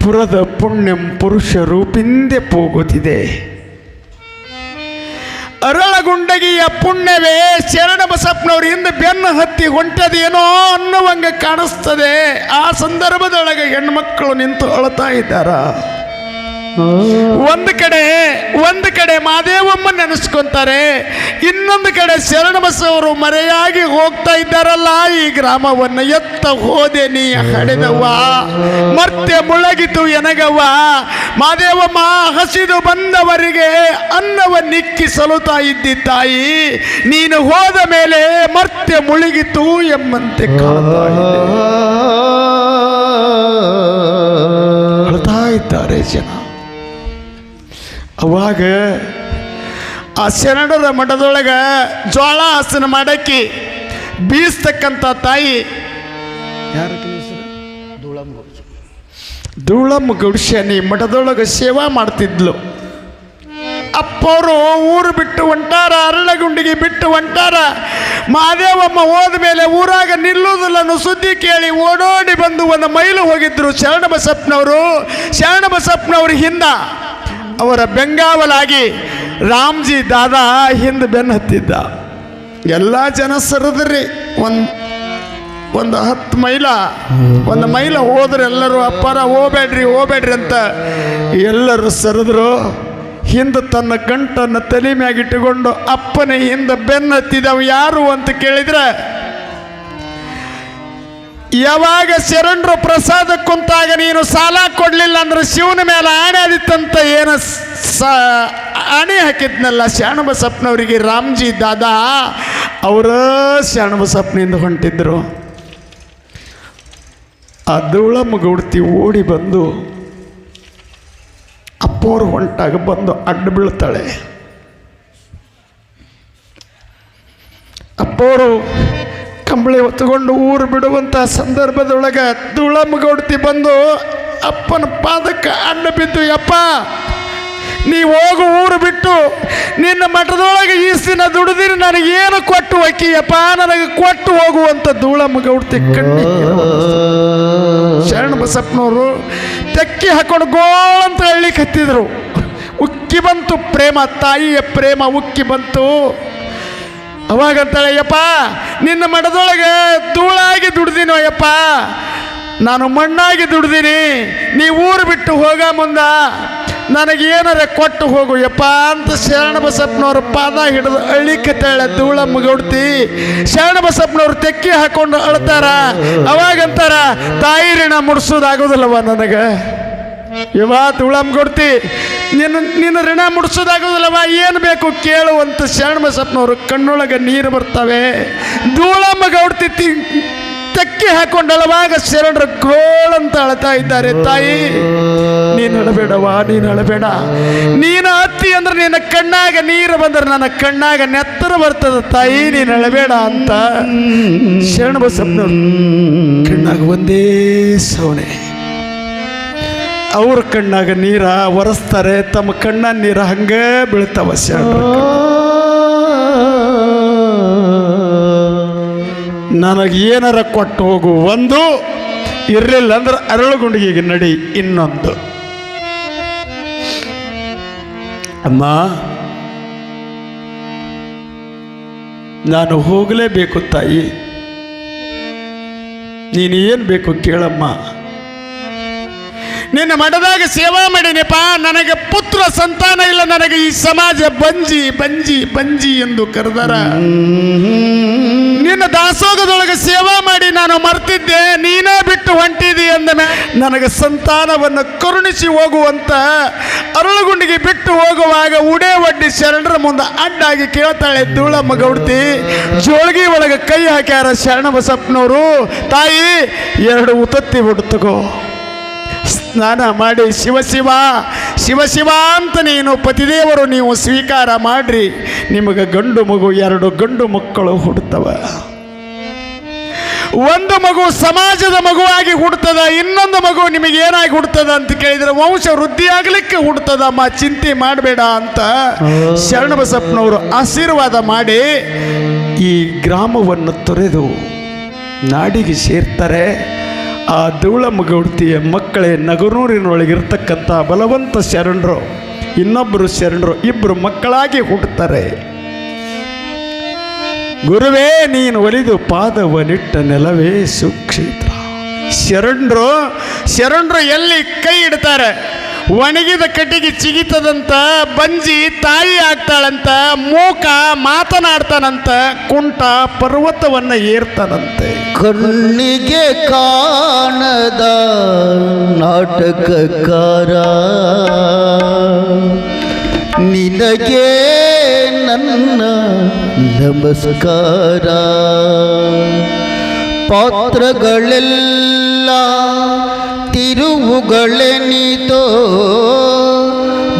ಪುರದ ಪುಣ್ಯಂ ಪುರುಷ ರೂಪಿಂದೆ ಹೋಗುತ್ತಿದೆ. ಅರಳಗುಂಡಗಿಯ ಪುಣ್ಯವೇ ಶರಣಬಸಪ್ಪನವ್ರ ಹಿಂದೆ ಬೆನ್ನು ಹತ್ತಿ ಹೊಂಟದೇನೋ ಅನ್ನುವಂಗೆ ಕಾಣಿಸ್ತದೆ. ಆ ಸಂದರ್ಭದೊಳಗೆ ಹೆಣ್ಮಕ್ಕಳು ನಿಂತು ಅಳ್ತಾ ಇದ್ದಾರ. ಒಂದು ಕಡೆ ಮಾದೇವಮ್ಮ ನೆನೆಸ್ಕೊಂತಾರೆ, ಇನ್ನೊಂದು ಕಡೆ ಶರಣಬಸವರು ಮರೆಯಾಗಿ ಹೋಗ್ತಾ ಇದ್ದಾರಲ್ಲ ಈ ಗ್ರಾಮವನ್ನು. ಎತ್ತ ಹೋದೆ ನೀ ಹಡೆದವ್ವ ಮರ್ತ್ಯ ಮುಳಗಿತು ಎನಗವ್ವ. ಮಾದೇವಮ್ಮ ಹಸಿದು ಬಂದವರಿಗೆ ಅನ್ನವನ್ನಿಕ್ಕಿ ಸಲುತ್ತಾ ಇದ್ದಿ ತಾಯಿ, ನೀನು ಹೋದ ಮೇಲೆ ಮರ್ತ್ಯ ಮುಳುಗಿತು ಎಂಬಂತೆ ಕಾಣ್ತಾ ಇದೆ. ಅಳ್ತಾ ಇದ್ದಾರೆ ಜನ. ಅವಾಗ ಆ ಶರಣರ ಮಠದೊಳಗೆ ಜ್ವಾಳ ಹಸನ ಮಾಡಕ್ಕೆ ಬೀಸ್ತಕ್ಕಂಥ ತಾಯಿ ಧೂಳಮ್ಮ ಗೌಡ್ಶನಿ ಮಠದೊಳಗೆ ಸೇವಾ ಮಾಡ್ತಿದ್ಲು. ಅಪ್ಪವರು ಊರು ಬಿಟ್ಟು ಹೊಂಟಾರ, ಅರಳಗುಂಡಿಗೆ ಬಿಟ್ಟು ಹೊಂಟಾರ. ಮಾದೇವಮ್ಮ ಹೋದ ಮೇಲೆ ಊರಾಗ ನಿಲ್ಲುವುದಿಲ್ಲ ಅನ್ನೋ ಸುದ್ದಿ ಕೇಳಿ ಓಡೋಡಿ ಬಂದು ಒಂದು ಮೈಲು ಹೋಗಿದ್ರು ಶರಣಬಸಪ್ಪನವರು. ಶರಣಬಸಪ್ಪನವ್ರ ಹಿಂದ ಅವರ ಬೆಂಗಾವಲಾಗಿ ರಾಮ್ಜಿ ದಾದಾ ಹಿಂದೆ ಬೆನ್ನು ಹತ್ತಿದ್ದ. ಎಲ್ಲ ಜನ ಸರದ್ರಿ. ಒಂದು 10 ಮೈಲ ಹೋದ್ರೆ ಎಲ್ಲರೂ ಅಪ್ಪಾರ ಹೋಗ್ಬೇಡ್ರಿ ಅಂತ ಎಲ್ಲರೂ ಸರಿದ್ರು. ಹಿಂದೆ ತನ್ನ ಗಂಟನ್ನು ತಲೆ ಮ್ಯಾಗಿಟ್ಟುಕೊಂಡು ಅಪ್ಪನ ಹಿಂದೆ ಬೆನ್ನು ಹತ್ತಿದವು. ಯಾರು ಅಂತ ಕೇಳಿದ್ರೆ ಯಾವಾಗ ಶರಣರು ಪ್ರಸಾದ ಕುಂತಾಗ ನೀನು ಸಾಲ ಕೊಡಲಿಲ್ಲ ಅಂದ್ರೆ ಶಿವನ ಮೇಲೆ ಆಣೆ ಆದಿತ್ತಂತ ಏನು ಆಣೆ ಹಾಕಿದ್ನಲ್ಲ ಶರಣಬಸಪ್ಪನವರಿಗೆ ರಾಮ್ಜಿ ದಾದಾ, ಅವರ ಶರಣಬಸಪ್ಪನಿಂದ ಹೊಂಟಿದ್ರು. ಆ ಧೂಳಮ್ಮ ಗೌಡ್ತಿ ಓಡಿ ಬಂದು ಅಪ್ಪವರು ಹೊಂಟಾಗ ಬಂದು ಅಡ್ಡ ಬೀಳ್ತಾಳೆ. ಅಪ್ಪವರು ಕಂಬಳಿ ಹೊತ್ತುಕೊಂಡು ಊರು ಬಿಡುವಂಥ ಸಂದರ್ಭದೊಳಗೆ ಧೂಳಮ್ಮ ಗೌಡ್ತಿ ಬಂದು ಅಪ್ಪನ ಪಾದಕ್ಕೆ ಅಡ್ಡ ಬಿದ್ದು, ಯಪ್ಪ ನೀ ಹೋಗು ಊರು ಬಿಟ್ಟು ನಿನ್ನ ಮಠದೊಳಗೆ ಈ ದಿನ ದುಡಿದಿರಿ ನನಗೇನು ಕೊಟ್ಟು ಹೋಗಿಯಪ್ಪ, ನನಗೆ ಕೊಟ್ಟು ಹೋಗುವಂಥ ಧೂಳಮ್ಮ ಗೌಡ್ತಿ ಕಣ್ಣಿಗೆ ಶರಣಬಸಪ್ಪನವರು ತೆಕ್ಕಿ ಹಾಕೊಂಡು ಗೋಳ್ ಅಂತ ಹೇಳಲಿಕ್ಕೆ ಹತ್ತಿದ್ರು. ಉಕ್ಕಿ ಬಂತು ಪ್ರೇಮ, ತಾಯಿಯ ಪ್ರೇಮ ಉಕ್ಕಿ ಬಂತು. ಅವಾಗಂತಾಳೆ, ಯಪ್ಪ ನಿನ್ನ ಮಠದೊಳಗೆ ಧೂಳಾಗಿ ದುಡ್ದಿನೋ ಯಪ್ಪ, ನಾನು ಮಣ್ಣಾಗಿ ದುಡ್ದೀನಿ. ನೀ ಊರು ಬಿಟ್ಟು ಹೋಗ ಮುಂದ ನನಗೇನಾರ ಕೊಟ್ಟು ಹೋಗು ಯಪ್ಪ ಅಂತ ಶರಣಬಸಪ್ಪನವ್ರ ಪಾದ ಹಿಡಿದು ಅಳಿಕತ್ತಾಳೆ ಧೂಳಮ್ಮ ಗೌಡ್ತಿ. ಶರಣಬಸಪ್ಪನವ್ರು ತೆಕ್ಕಿ ಹಾಕೊಂಡು ಅಳ್ತಾರ. ಅವಾಗಂತಾರ, ತಾಯಿ ಋಣ ಮುಡ್ಸೋದಾಗೋದಿಲ್ಲವ ನನಗೆ. ಯವ್ವ ಧೂಳಮ್ಮ ಗೌಡ್ತಿ, ನಿನ್ನ ಋಣ ಮುಡ್ಸೋದಾಗೋದಿಲ್ಲವ, ಏನು ಬೇಕು ಕೇಳು ಅಂತ ಶರಣಬಸಪ್ಪನವ್ರು ಕಣ್ಣೊಳಗೆ ನೀರು ಬರ್ತವೆ. ಧೂಳಮ್ಮ ಗೌಡ್ತಿ ತೆಕ್ಕಿ ಹಾಕೊಂಡಳವಾಗ ಶರಣರು ಗೋಳಂತ ಅಳ್ತಾ ಇದ್ದಾರೆ. ತಾಯಿ ನೀನು ಅಳಬೇಡವಾ, ನೀನು ಅಳಬೇಡ. ನೀನು ಅತ್ತಿ ಅಂದ್ರೆ ನಿನ್ನ ಕಣ್ಣಾಗ ನೀರು ಬಂದ್ರೆ ನನ್ನ ಕಣ್ಣಾಗ ನೆತ್ತರ ಬರ್ತದ. ತಾಯಿ ನೀನು ಅಳಬೇಡ ಅಂತ ಶರಣ ಬಸಪ್ಪನವ್ರು ಕಣ್ಣಾಗ ಒಂದೇ ಸವಣೆ. ಅವ್ರ ಕಣ್ಣಾಗ ನೀರ ಒರೆಸ್ತಾರೆ, ತಮ್ಮ ಕಣ್ಣ ನೀರ ಹಂಗೆ ಬೀಳ್ತಾವ. ಶರಣರು ನನಗೆ ಏನಾರ ಕೊಟ್ಟು ಹೋಗು, ಒಂದು ಇರಲಿಲ್ಲ ಅಂದ್ರೆ ಅರಳುಗುಂಡಿಗೆ ನಡಿ, ಇನ್ನೊಂದು ಅಮ್ಮ ನಾನು ಹೋಗಲೇಬೇಕು ತಾಯಿ, ನೀನು ಏನು ಬೇಕು ಕೇಳಮ್ಮ. ನಿನ್ನ ಮಠದಾಗ ಸೇವಾ ಮಾಡೀನಿಪ್ಪ, ನನಗೆ ಪುತ್ರ ಸಂತಾನ ಇಲ್ಲ, ನನಗೆ ಈ ಸಮಾಜ ಬಂಜಿ ಬಂಜಿ ಬಂಜಿ ಎಂದು ಕರೆದಾರ. ನಿನ್ನ ದಾಸೋಗದೊಳಗೆ ಸೇವಾ ಮಾಡಿ ನಾನು ಮರ್ತಿದ್ದೆ, ನೀನೇ ಬಿಟ್ಟು ಹೊಂಟಿದಿ ಅಂದಮೇ ನನಗೆ ಸಂತಾನವನ್ನು ಕರುಣಿಸಿ ಹೋಗುವಂತ ಅರಳುಗುಂಡಿಗೆ ಬಿಟ್ಟು ಹೋಗುವಾಗ ಉಡೇ ಒಡ್ಡಿ ಶರಣರ ಮುಂದೆ ಅಡ್ಡಾಗಿ ಕೇಳ್ತಾಳೆ ಧೂಳಮ್ಮ ಗೌಡ್ತಿ. ಜೋಳಿಗೆ ಒಳಗೆ ಕೈ ಹಾಕ್ಯಾರ ಶರಣ ಬಸಪ್ಪನವರು. ತಾಯಿ 2 ಉತ್ತತ್ತಿ ಬಿಡ್ತಗೋ, ಸ್ನಾನ ಮಾಡಿ ಶಿವ ಶಿವ ಶಿವ ಶಿವ ಅಂತ ನೀನು ಪತಿದೇವರು ನೀವು ಸ್ವೀಕಾರ ಮಾಡ್ರಿ, ನಿಮಗೆ ಗಂಡು ಮಗು 2 ಗಂಡು ಮಕ್ಕಳು ಹುಡ್ತವ. ಒಂದು ಮಗು ಸಮಾಜದ ಮಗುವಾಗಿ ಹುಡ್ತದ, ಇನ್ನೊಂದು ಮಗು ನಿಮಗೆ ಏನಾಗಿ ಹುಡ್ತದ ಅಂತ ಕೇಳಿದ್ರೆ ವಂಶ ವೃದ್ಧಿ ಆಗ್ಲಿಕ್ಕೆ ಹುಡ್ತದಮ್ಮ, ಚಿಂತೆ ಮಾಡಬೇಡ ಅಂತ ಶರಣ ಬಸಪ್ಪನವರು ಆಶೀರ್ವಾದ ಮಾಡಿ ಈ ಗ್ರಾಮವನ್ನು ತೊರೆದು ನಾಡಿಗೆ ಸೇರ್ತಾರೆ. ಆ ಧೂಳಮ್ಮ ಗೌಡ್ತಿಯ ಮಕ್ಕಳೇ ನಗರೂರಿನೊಳಗಿರ್ತಕ್ಕಂಥ ಬಲವಂತ ಶರಣರು, ಇನ್ನೊಬ್ಬರು ಶರಣರು, 2 ಮಕ್ಕಳಾಗಿ ಹುಟ್ಟುತ್ತಾರೆ. ಗುರುವೇ ನೀನು ಒಲಿದು ಪಾದವನಿಟ್ಟ ನೆಲವೇ ಸುಕ್ಷೇತ್ರ. ಶರಣರು ಎಲ್ಲಿ ಕೈ ಇಡ್ತಾರೆ ಒಣಗಿದ ಕಟ್ಟಿಗೆ ಚಿಗಿತದಂತ, ಬಂಜಿ ತಾಯಿ ಆಗ್ತಾಳಂತ, ಮೂಕ ಮಾತನಾಡ್ತಾನಂತ, ಕುಂಟ ಪರ್ವತವನ್ನ ಏರ್ತಾನಂತೆ. ಕಣ್ಣಿಗೆ ಕಾಣದ ನಾಟಕಕಾರ ನಿನಗೆ ನನ್ನ ನಮಸ್ಕಾರ. ಪಾತ್ರಗಳೆಲ್ಲ ತಿರುವುಗಳೆನಿತೋ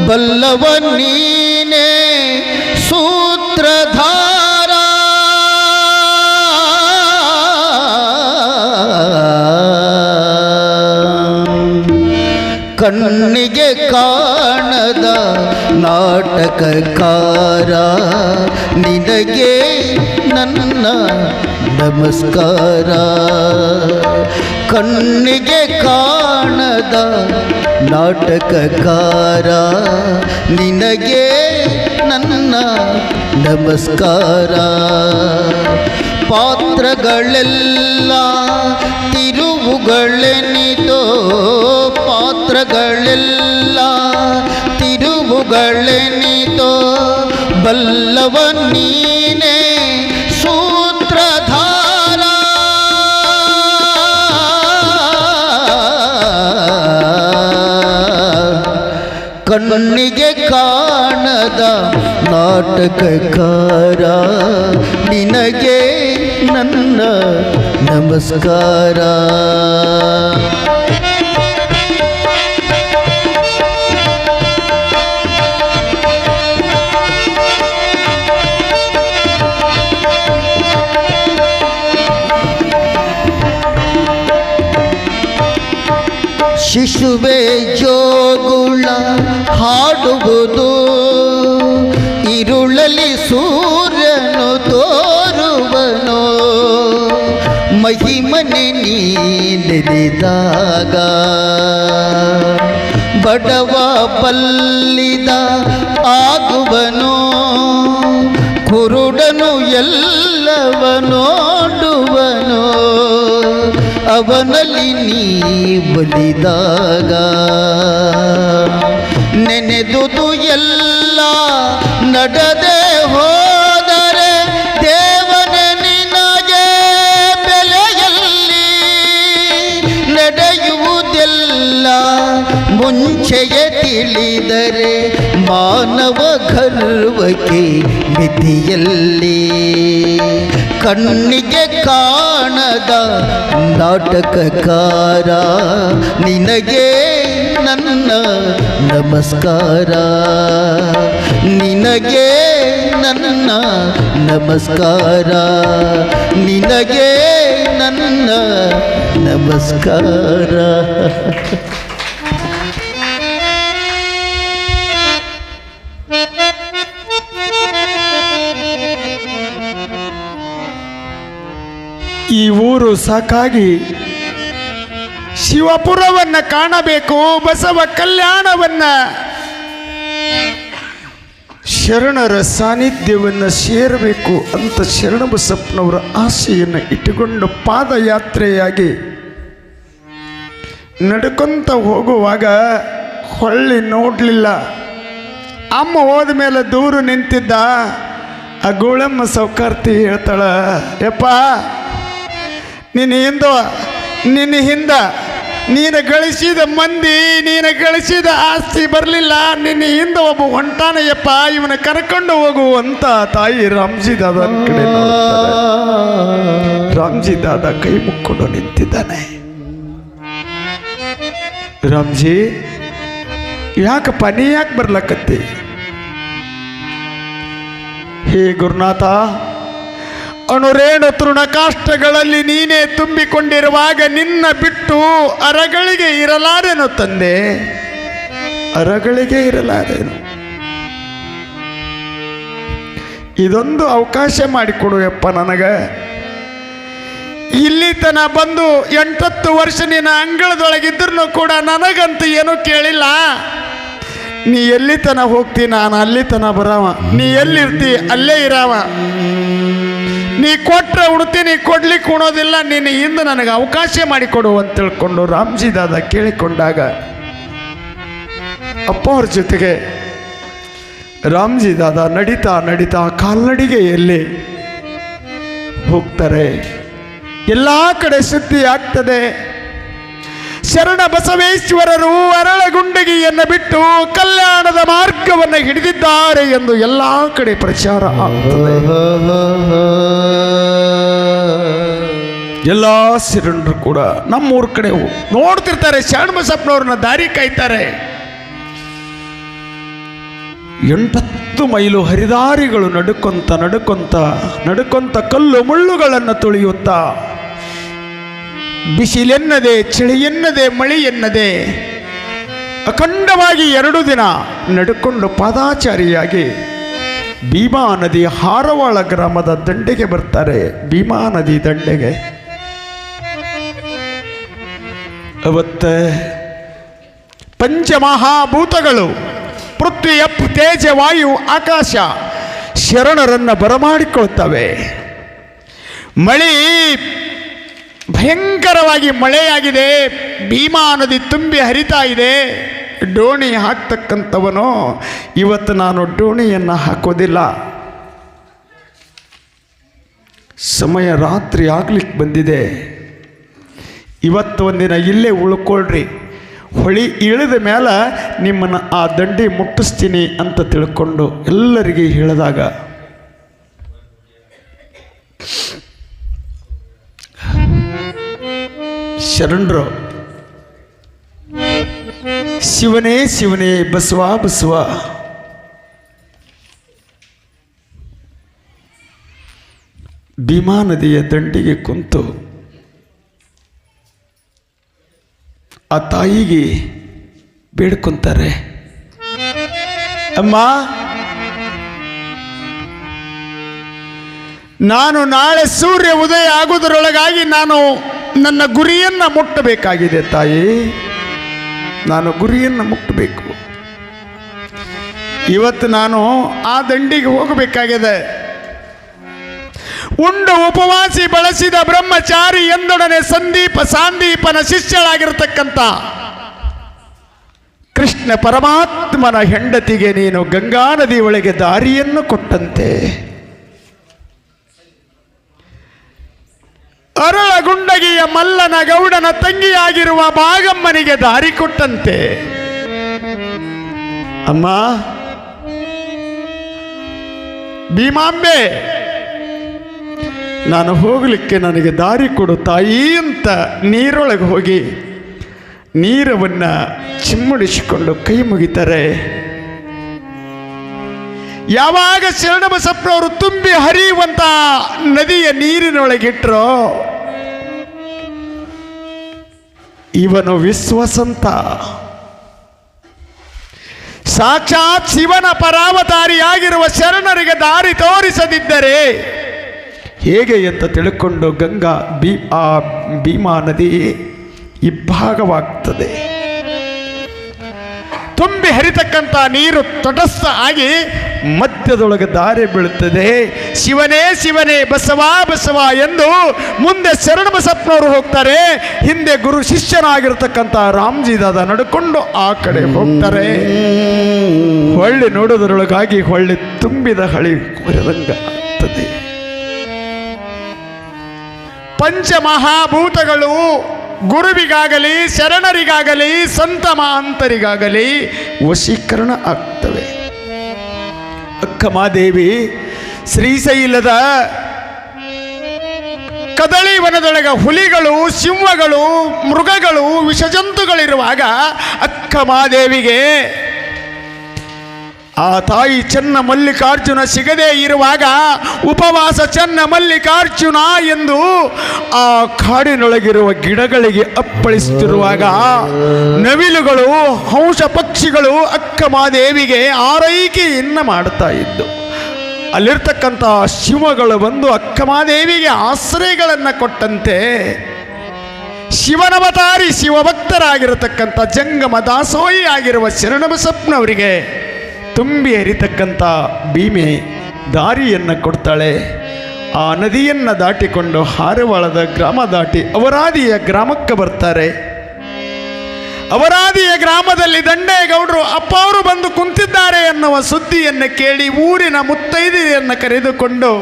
ಬಲ್ಲವ ನೀನೇ ಸೂತ್ರಧಾರ. ಕಣ್ಣಿಗೆ ಕಾಣದ ನಾಟಕಕಾರ ನಿನಗೆ ನನ್ನ ನಮಸ್ಕಾರ. ಕಣ್ಣಿಗೆ ಕಾಣದ ನಾಟಕಕಾರ ನಿನಗೆ ನನ್ನ ನಮಸ್ಕಾರ. ಪಾತ್ರಗಳೆಲ್ಲ ತಿರುವುಗಳೆನಿತೋ, ಪಾತ್ರಗಳೆಲ್ಲ ತಿರುವುಗಳೆನಿತೋ ಬಲ್ಲವ ನೀನೇ ಸೂತ್ರಧಾರ. ಕಣ್ಣಿಗೆ ಕಾಣದ ನಾಟಕಕಾರ ನಿನಗೆ ನನ್ನ ನಮಸ್ಕಾರ. ಶಿಶುವೆ ಜೋಗುಳ ಹಾಡುವುದು, ഇരുളಲಿ ಸೂರ್ಯನು ತೋರುವನು. ಮಹಿಮನೆ ನೀನೆರೆದಾಗ ಬಡವ ಬಲ್ಲಿದ ಆಗುವನು. ಕುರುಡನು ಎಲ್ಲವ ನೋಡುವನು, ಅವನಲ್ಲಿ ನೀ ಬಲಿದಾಗ. ನೆನೆದುದು ಎಲ್ಲ ನಡೆದೇ ಹೋದರೆ ದೇವನೇ ನಿನಗೆ ಬೆಲೆಯಲ್ಲಿ ನಡೆಯುವುದೆಲ್ಲ ಎಲ್ಲ ಮುಂಚೆಯೇ ತಿಳಿದರೆ ಮಾನವ ಗರ್ವಕ್ಕೆ ಮಿತಿಯಲ್ಲಿ ಕಣ್ಣಿಗೆ ಕಾಣದ ನಾಟಕಕಾರ ನಿನಗೆ ನನ್ನ ನಮಸ್ಕಾರ ನಿನಗೆ ನನ್ನ ನಮಸ್ಕಾರ ನಿನಗೆ ನನ್ನ ನಮಸ್ಕಾರ ಈ ಊರು ಸಾಕಾಗಿ ಶಿವಪುರವನ್ನ ಕಾಣಬೇಕು, ಬಸವ ಕಲ್ಯಾಣವನ್ನ, ಶರಣರ ಸಾನ್ನಿಧ್ಯವನ್ನು ಸೇರಬೇಕು ಅಂತ ಶರಣಬಸಪ್ಪನವರ ಆಸೆಯನ್ನು ಇಟ್ಟುಕೊಂಡು ಪಾದಯಾತ್ರೆಯಾಗಿ ನಡ್ಕೊಂತ ಹೋಗುವಾಗ ಹೊಳ್ಳಿ ನೋಡಲಿಲ್ಲ. ಅಮ್ಮ ಹೋದ ಮೇಲೆ ದೂರ ನಿಂತಿದ್ದ. ಆ ಗೋಳಮ್ಮ ಸೌಕಾರ್ತಿ ಹೇಳ್ತಾಳ, ಯಪ್ಪ ನಿನ್ನ ಹಿಂದ ನೀನು ಗಳಿಸಿದ ಮಂದಿ, ನೀನು ಗಳಿಸಿದ ಆಸ್ತಿ ಬರಲಿಲ್ಲ, ನಿನ್ನ ಹಿಂದೆ ಒಬ್ಬ ಹೊಂಟಾನಯ್ಯಪ್ಪ, ಇವನ ಕರ್ಕೊಂಡು ಹೋಗುವಂತ ತಾಯಿ ರಾಮ್ಜಿ ದಾದ ಕಡೆ ನೋಡ್ತಾರೆ. ರಾಮ್ಜಿ ದಾದ ಕೈ ಮುಕ್ಕೊಂಡು ನಿಂತಿದ್ದಾನೆ. ರಾಮ್ಜಿ, ಯಾಕಪ್ಪ ನೀ ಯಾಕೆ ಬರ್ಲಕತ್ತಿ? ಹೇ ಗುರುನಾಥ, ಅಣುರೇಣು ತೃಣಕಾಷ್ಟಗಳಲ್ಲಿ ನೀನೇ ತುಂಬಿಕೊಂಡಿರುವಾಗ ನಿನ್ನ ಬಿಟ್ಟು ಅರಗಳಿಗೆ ಇರಲಾರೆನು ತಂದೆ, ಅರಗಳಿಗೆ ಇರಲಾರೆನು. ಇದೊಂದು ಅವಕಾಶ ಮಾಡಿಕೊಡು ಯಪ್ಪ ನನಗೆ. ಇಲ್ಲಿ ತನ ಬಂದು 8 ವರ್ಷ ನಿನ್ನ ಅಂಗಳದೊಳಗಿದ್ರೂ ಕೂಡ ನನಗಂತೂ ಏನೂ ಕೇಳಿಲ್ಲ. ನೀ ಎಲ್ಲಿ ತನ ಹೋಗ್ತಿ, ನಾನು ಅಲ್ಲಿ ತನ ಬರವ, ನೀ ಎಲ್ಲಿರ್ತಿ ಅಲ್ಲೇ ಇರಾವ, ನೀ ಕೊಟ್ರೆ ಉಣ್ತೀನಿ, ಕೊಡ್ಲಿಕ್ಕೆ ಉಣೋದಿಲ್ಲ, ನಿನ್ನ ಹಿಂದೆ ನನಗೆ ಅವಕಾಶ ಮಾಡಿಕೊಡು ಅಂತ ತಿಳ್ಕೊಂಡು ರಾಮ್ಜಿ ದಾದ ಕೇಳಿಕೊಂಡಾಗ ಅಪ್ಪ ಅವ್ರ ಜೊತೆಗೆ ರಾಮ್ಜಿ ದಾದ ನಡೀತಾ ನಡೀತಾ ಕಾಲ್ನಡಿಗೆಯಲ್ಲಿ ಹೋಗ್ತಾರೆ. ಎಲ್ಲ ಕಡೆ ಸುದ್ದಿ ಆಗ್ತದೆ. ಶರಣ ಬಸವೇಶ್ವರರು ಅರಳಗುಂಡಗಿಯನ್ನು ಬಿಟ್ಟು ಕಲ್ಯಾಣದ ಮಾರ್ಗವನ್ನು ಹಿಡಿದಿದ್ದಾರೆ ಎಂದು ಎಲ್ಲ ಕಡೆ ಪ್ರಚಾರ ಆಗ್ತದೆ. ಎಲ್ಲ ಶರಣರು ಕೂಡ ನಮ್ಮೂರ ಕಡೆ ನೋಡ್ತಿರ್ತಾರೆ, ಶರಣ ಬಸಪ್ಪನವ್ರನ್ನ ದಾರಿ ಕಾಯ್ತಾರೆ. 8 ಮೈಲು ಹರಿದಾರಿಗಳು ನಡುಕೊಂತ ನಡುಕೊಂತ ನಡುಕೊಂತ ಕಲ್ಲು ಮುಳ್ಳುಗಳನ್ನು ತುಳಿಯುತ್ತಾ, ಬಿಸಿಲೆನ್ನದೆ ಚಳಿಯೆನ್ನದೆ ಮಳೆಯೆನ್ನದೆ ಅಖಂಡವಾಗಿ 2 ದಿನ ನಡ್ಕೊಂಡು ಪಾದಾಚಾರಿಯಾಗಿ ಭೀಮಾ ನದಿ ಹಾರವಾಳ ಗ್ರಾಮದ ದಂಡೆಗೆ ಬರ್ತಾರೆ. ಭೀಮಾ ನದಿ ದಂಡೆಗೆ ಅವತ್ತ ಪಂಚಮಹಾಭೂತಗಳು ಪೃಥ್ವಿ, ಅಪ್, ತೇಜ, ವಾಯು, ಆಕಾಶ ಶರಣರನ್ನು ಬರಮಾಡಿಕೊಳ್ತವೆ. ಮಳೆ ಭಯಂಕರವಾಗಿ ಮಳೆಯಾಗಿದೆ. ಭೀಮಾ ನದಿ ತುಂಬಿ ಹರಿತಾ ಇದೆ. ಡೋಣಿ ಹಾಕ್ತಕ್ಕಂಥವನು ಇವತ್ತು ನಾನು ಡೋಣಿಯನ್ನು ಹಾಕೋದಿಲ್ಲ, ಸಮಯ ರಾತ್ರಿ ಆಗ್ಲಿಕ್ಕೆ ಬಂದಿದೆ, ಇವತ್ತು ಒಂದಿನ ಇಲ್ಲೇ ಉಳ್ಕೊಳ್ರಿ, ಹೊಳಿ ಇಳಿದ ಮೇಲೆ ನಿಮ್ಮನ್ನು ಆ ದಂಡಿ ಮುಟ್ಟಿಸ್ತೀನಿ ಅಂತ ತಿಳ್ಕೊಂಡು ಎಲ್ಲರಿಗೆ ಹೇಳಿದಾಗ ಶರಣರು ಶಿವನೇ ಶಿವನೇ ಬಸವ ಬಸವ ಭೀಮಾ ನದಿಯ ದಂಡಿಗೆ ಕುಂತು ಆ ತಾಯಿಗೆ ಬೇಡ್ಕೊಂತಾರೆ. ಅಮ್ಮ, ನಾನು ನಾಳೆ ಸೂರ್ಯ ಉದಯ ಆಗುವುದರೊಳಗಾಗಿ ನಾನು ನನ್ನ ಗುರಿಯನ್ನು ಮುಟ್ಟಬೇಕಾಗಿದೆ ತಾಯಿ, ನಾನು ಗುರಿಯನ್ನು ಮುಟ್ಟಬೇಕು. ಇವತ್ತು ನಾನು ಆ ದಂಡಿಗೆ ಹೋಗಬೇಕಾಗಿದೆ. ಉಂಡು ಉಪವಾಸಿ ಬಳಸಿದ ಬ್ರಹ್ಮಚಾರಿ ಎಂದೊಡನೆ ಸಾಂದೀಪನ ಶಿಷ್ಯಳಾಗಿರತಕ್ಕಂಥ ಕೃಷ್ಣ ಪರಮಾತ್ಮನ ಹೆಂಡತಿಗೆ ನೀನು ಗಂಗಾ ನದಿ ಒಳಗೆ ದಾರಿಯನ್ನು ಕೊಟ್ಟಂತೆ ಅರಳಗುಂಡಗಿಯ ಮಲ್ಲನ ಗೌಡನ ತಂಗಿಯಾಗಿರುವ ಭಾಗಮ್ಮನಿಗೆ ದಾರಿ ಕೊಟ್ಟಂತೆ. ಅಮ್ಮ ಭೀಮಾಂಬೆ, ನಾನು ಹೋಗಲಿಕ್ಕೆ ನನಗೆ ದಾರಿ ಕೊಡು ತಾಯಿ ಅಂತ ನೀರೊಳಗೆ ಹೋಗಿ ನೀರವನ್ನು ಚಿಮ್ಮುಡಿಸಿಕೊಂಡು ಕೈ ಮುಗಿತಾರೆ. ಯಾವಾಗ ಶರಣಬಸಪ್ಪನವರು ತುಂಬಿ ಹರಿಯುವಂತ ನದಿಯ ನೀರಿನೊಳಗಿಟ್ರೋ ಇವನು ವಿಶ್ವಸಂತ, ಸಾಕ್ಷಾತ್ ಶಿವನ ಪರಾವತಾರಿಯಾಗಿರುವ ಶರಣರಿಗೆ ದಾರಿ ತೋರಿಸದಿದ್ದರೆ ಹೇಗೆ ಅಂತ ತಿಳ್ಕೊಂಡು ಗಂಗಾ ಭೀಮಾ ನದಿ ಇಬ್ಬಾಗವಾಗ್ತದೆ. ತುಂಬಿ ಹರಿತಕ್ಕಂಥ ನೀರು ತಟಸ್ಥ ಆಗಿ ಮಧ್ಯದೊಳಗೆ ದಾರಿ ಬೀಳುತ್ತದೆ. ಶಿವನೇ ಶಿವನೇ ಬಸವ ಬಸವ ಎಂದು ಮುಂದೆ ಶರಣಬಸಪ್ಪನವರು ಹೋಗ್ತಾರೆ. ಹಿಂದೆ ಗುರು ಶಿಷ್ಯನಾಗಿರ್ತಕ್ಕಂಥ ರಾಮ್ಜಿ ದಾದ ನಡ್ಕೊಂಡು ಆ ಕಡೆ ಹೋಗ್ತಾರೆ. ಹೊಳ್ಳಿ ನೋಡೋದರೊಳಗಾಗಿ ಹೊಳ್ಳಿ ತುಂಬಿದ ಹಳಿ ಕೊರೆದಂಗ ಆಗ್ತದೆ. ಪಂಚಮಹಾಭೂತಗಳು ಗುರುವಿಗಾಗಲಿ ಶರಣರಿಗಾಗಲಿ ಸಂತ ಮಹಾಂತರಿಗಾಗಲಿ ವಶೀಕರಣ ಆಗ್ತವೆ. ಅಕ್ಕಮಾದೇವಿ ಶ್ರೀಶೈಲದ ಕದಳಿ ವನದೊಳಗೆ ಹುಲಿಗಳು, ಸಿಂಹಗಳು, ಮೃಗಗಳು, ವಿಷಜಂತುಗಳಿರುವಾಗ ಅಕ್ಕಮಾದೇವಿಗೆ ಆ ತಾಯಿ ಚೆನ್ನ ಮಲ್ಲಿಕಾರ್ಜುನ ಸಿಗದೇ ಇರುವಾಗ ಉಪವಾಸ ಚೆನ್ನ ಮಲ್ಲಿಕಾರ್ಜುನ ಎಂದು ಆ ಕಾಡಿನೊಳಗಿರುವ ಗಿಡಗಳಿಗೆ ಅಪ್ಪಳಿಸುತ್ತಿರುವಾಗ ನವಿಲುಗಳು, ಹಂಸ ಪಕ್ಷಿಗಳು ಅಕ್ಕಮಾದೇವಿಗೆ ಆರೈಕೆಯನ್ನು ಮಾಡ್ತಾ ಇದ್ದು, ಅಲ್ಲಿರ್ತಕ್ಕಂಥ ಶಿವಗಳು ಬಂದು ಅಕ್ಕಮಾದೇವಿಗೆ ಆಶ್ರಯಗಳನ್ನು ಕೊಟ್ಟಂತೆ ಶಿವನವತಾರಿ ಶಿವಭಕ್ತರಾಗಿರತಕ್ಕಂಥ ಜಂಗಮ ದಾಸೋಹಿ ಆಗಿರುವ ಶರಣಬಸಪ್ಪನವರಿಗೆ ತುಂಬಿ ಹರಿತಕ್ಕಂಥ ಭೀಮೆ ದಾರಿಯನ್ನು ಕೊಡ್ತಾಳೆ. ಆ ನದಿಯನ್ನು ದಾಟಿಕೊಂಡು ಹಾರವಾಳದ ಗ್ರಾಮ ದಾಟಿ ಅವರಾದಿಯ ಗ್ರಾಮಕ್ಕೆ ಬರ್ತಾರೆ. ಅವರಾದಿಯ ಗ್ರಾಮದಲ್ಲಿ ದಂಡೇಗೌಡರು ಅಪ್ಪ ಅವರು ಬಂದು ಕುಂತಿದ್ದಾರೆ ಎನ್ನುವ ಸುದ್ದಿಯನ್ನು ಕೇಳಿ ಊರಿನ ಮುತ್ತೈದೆಯನ್ನು ಕರೆದುಕೊಂಡು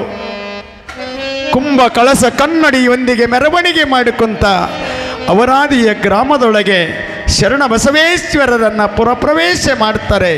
ಕುಂಭ ಕಳಸ ಕನ್ನಡಿಯೊಂದಿಗೆ ಮೆರವಣಿಗೆ ಮಾಡಿಕೊಂತ ಅವರಾದಿಯ ಗ್ರಾಮದೊಳಗೆ ಶರಣ ಬಸವೇಶ್ವರರನ್ನು ಪುರಪ್ರವೇಶ ಮಾಡ್ತಾರೆ.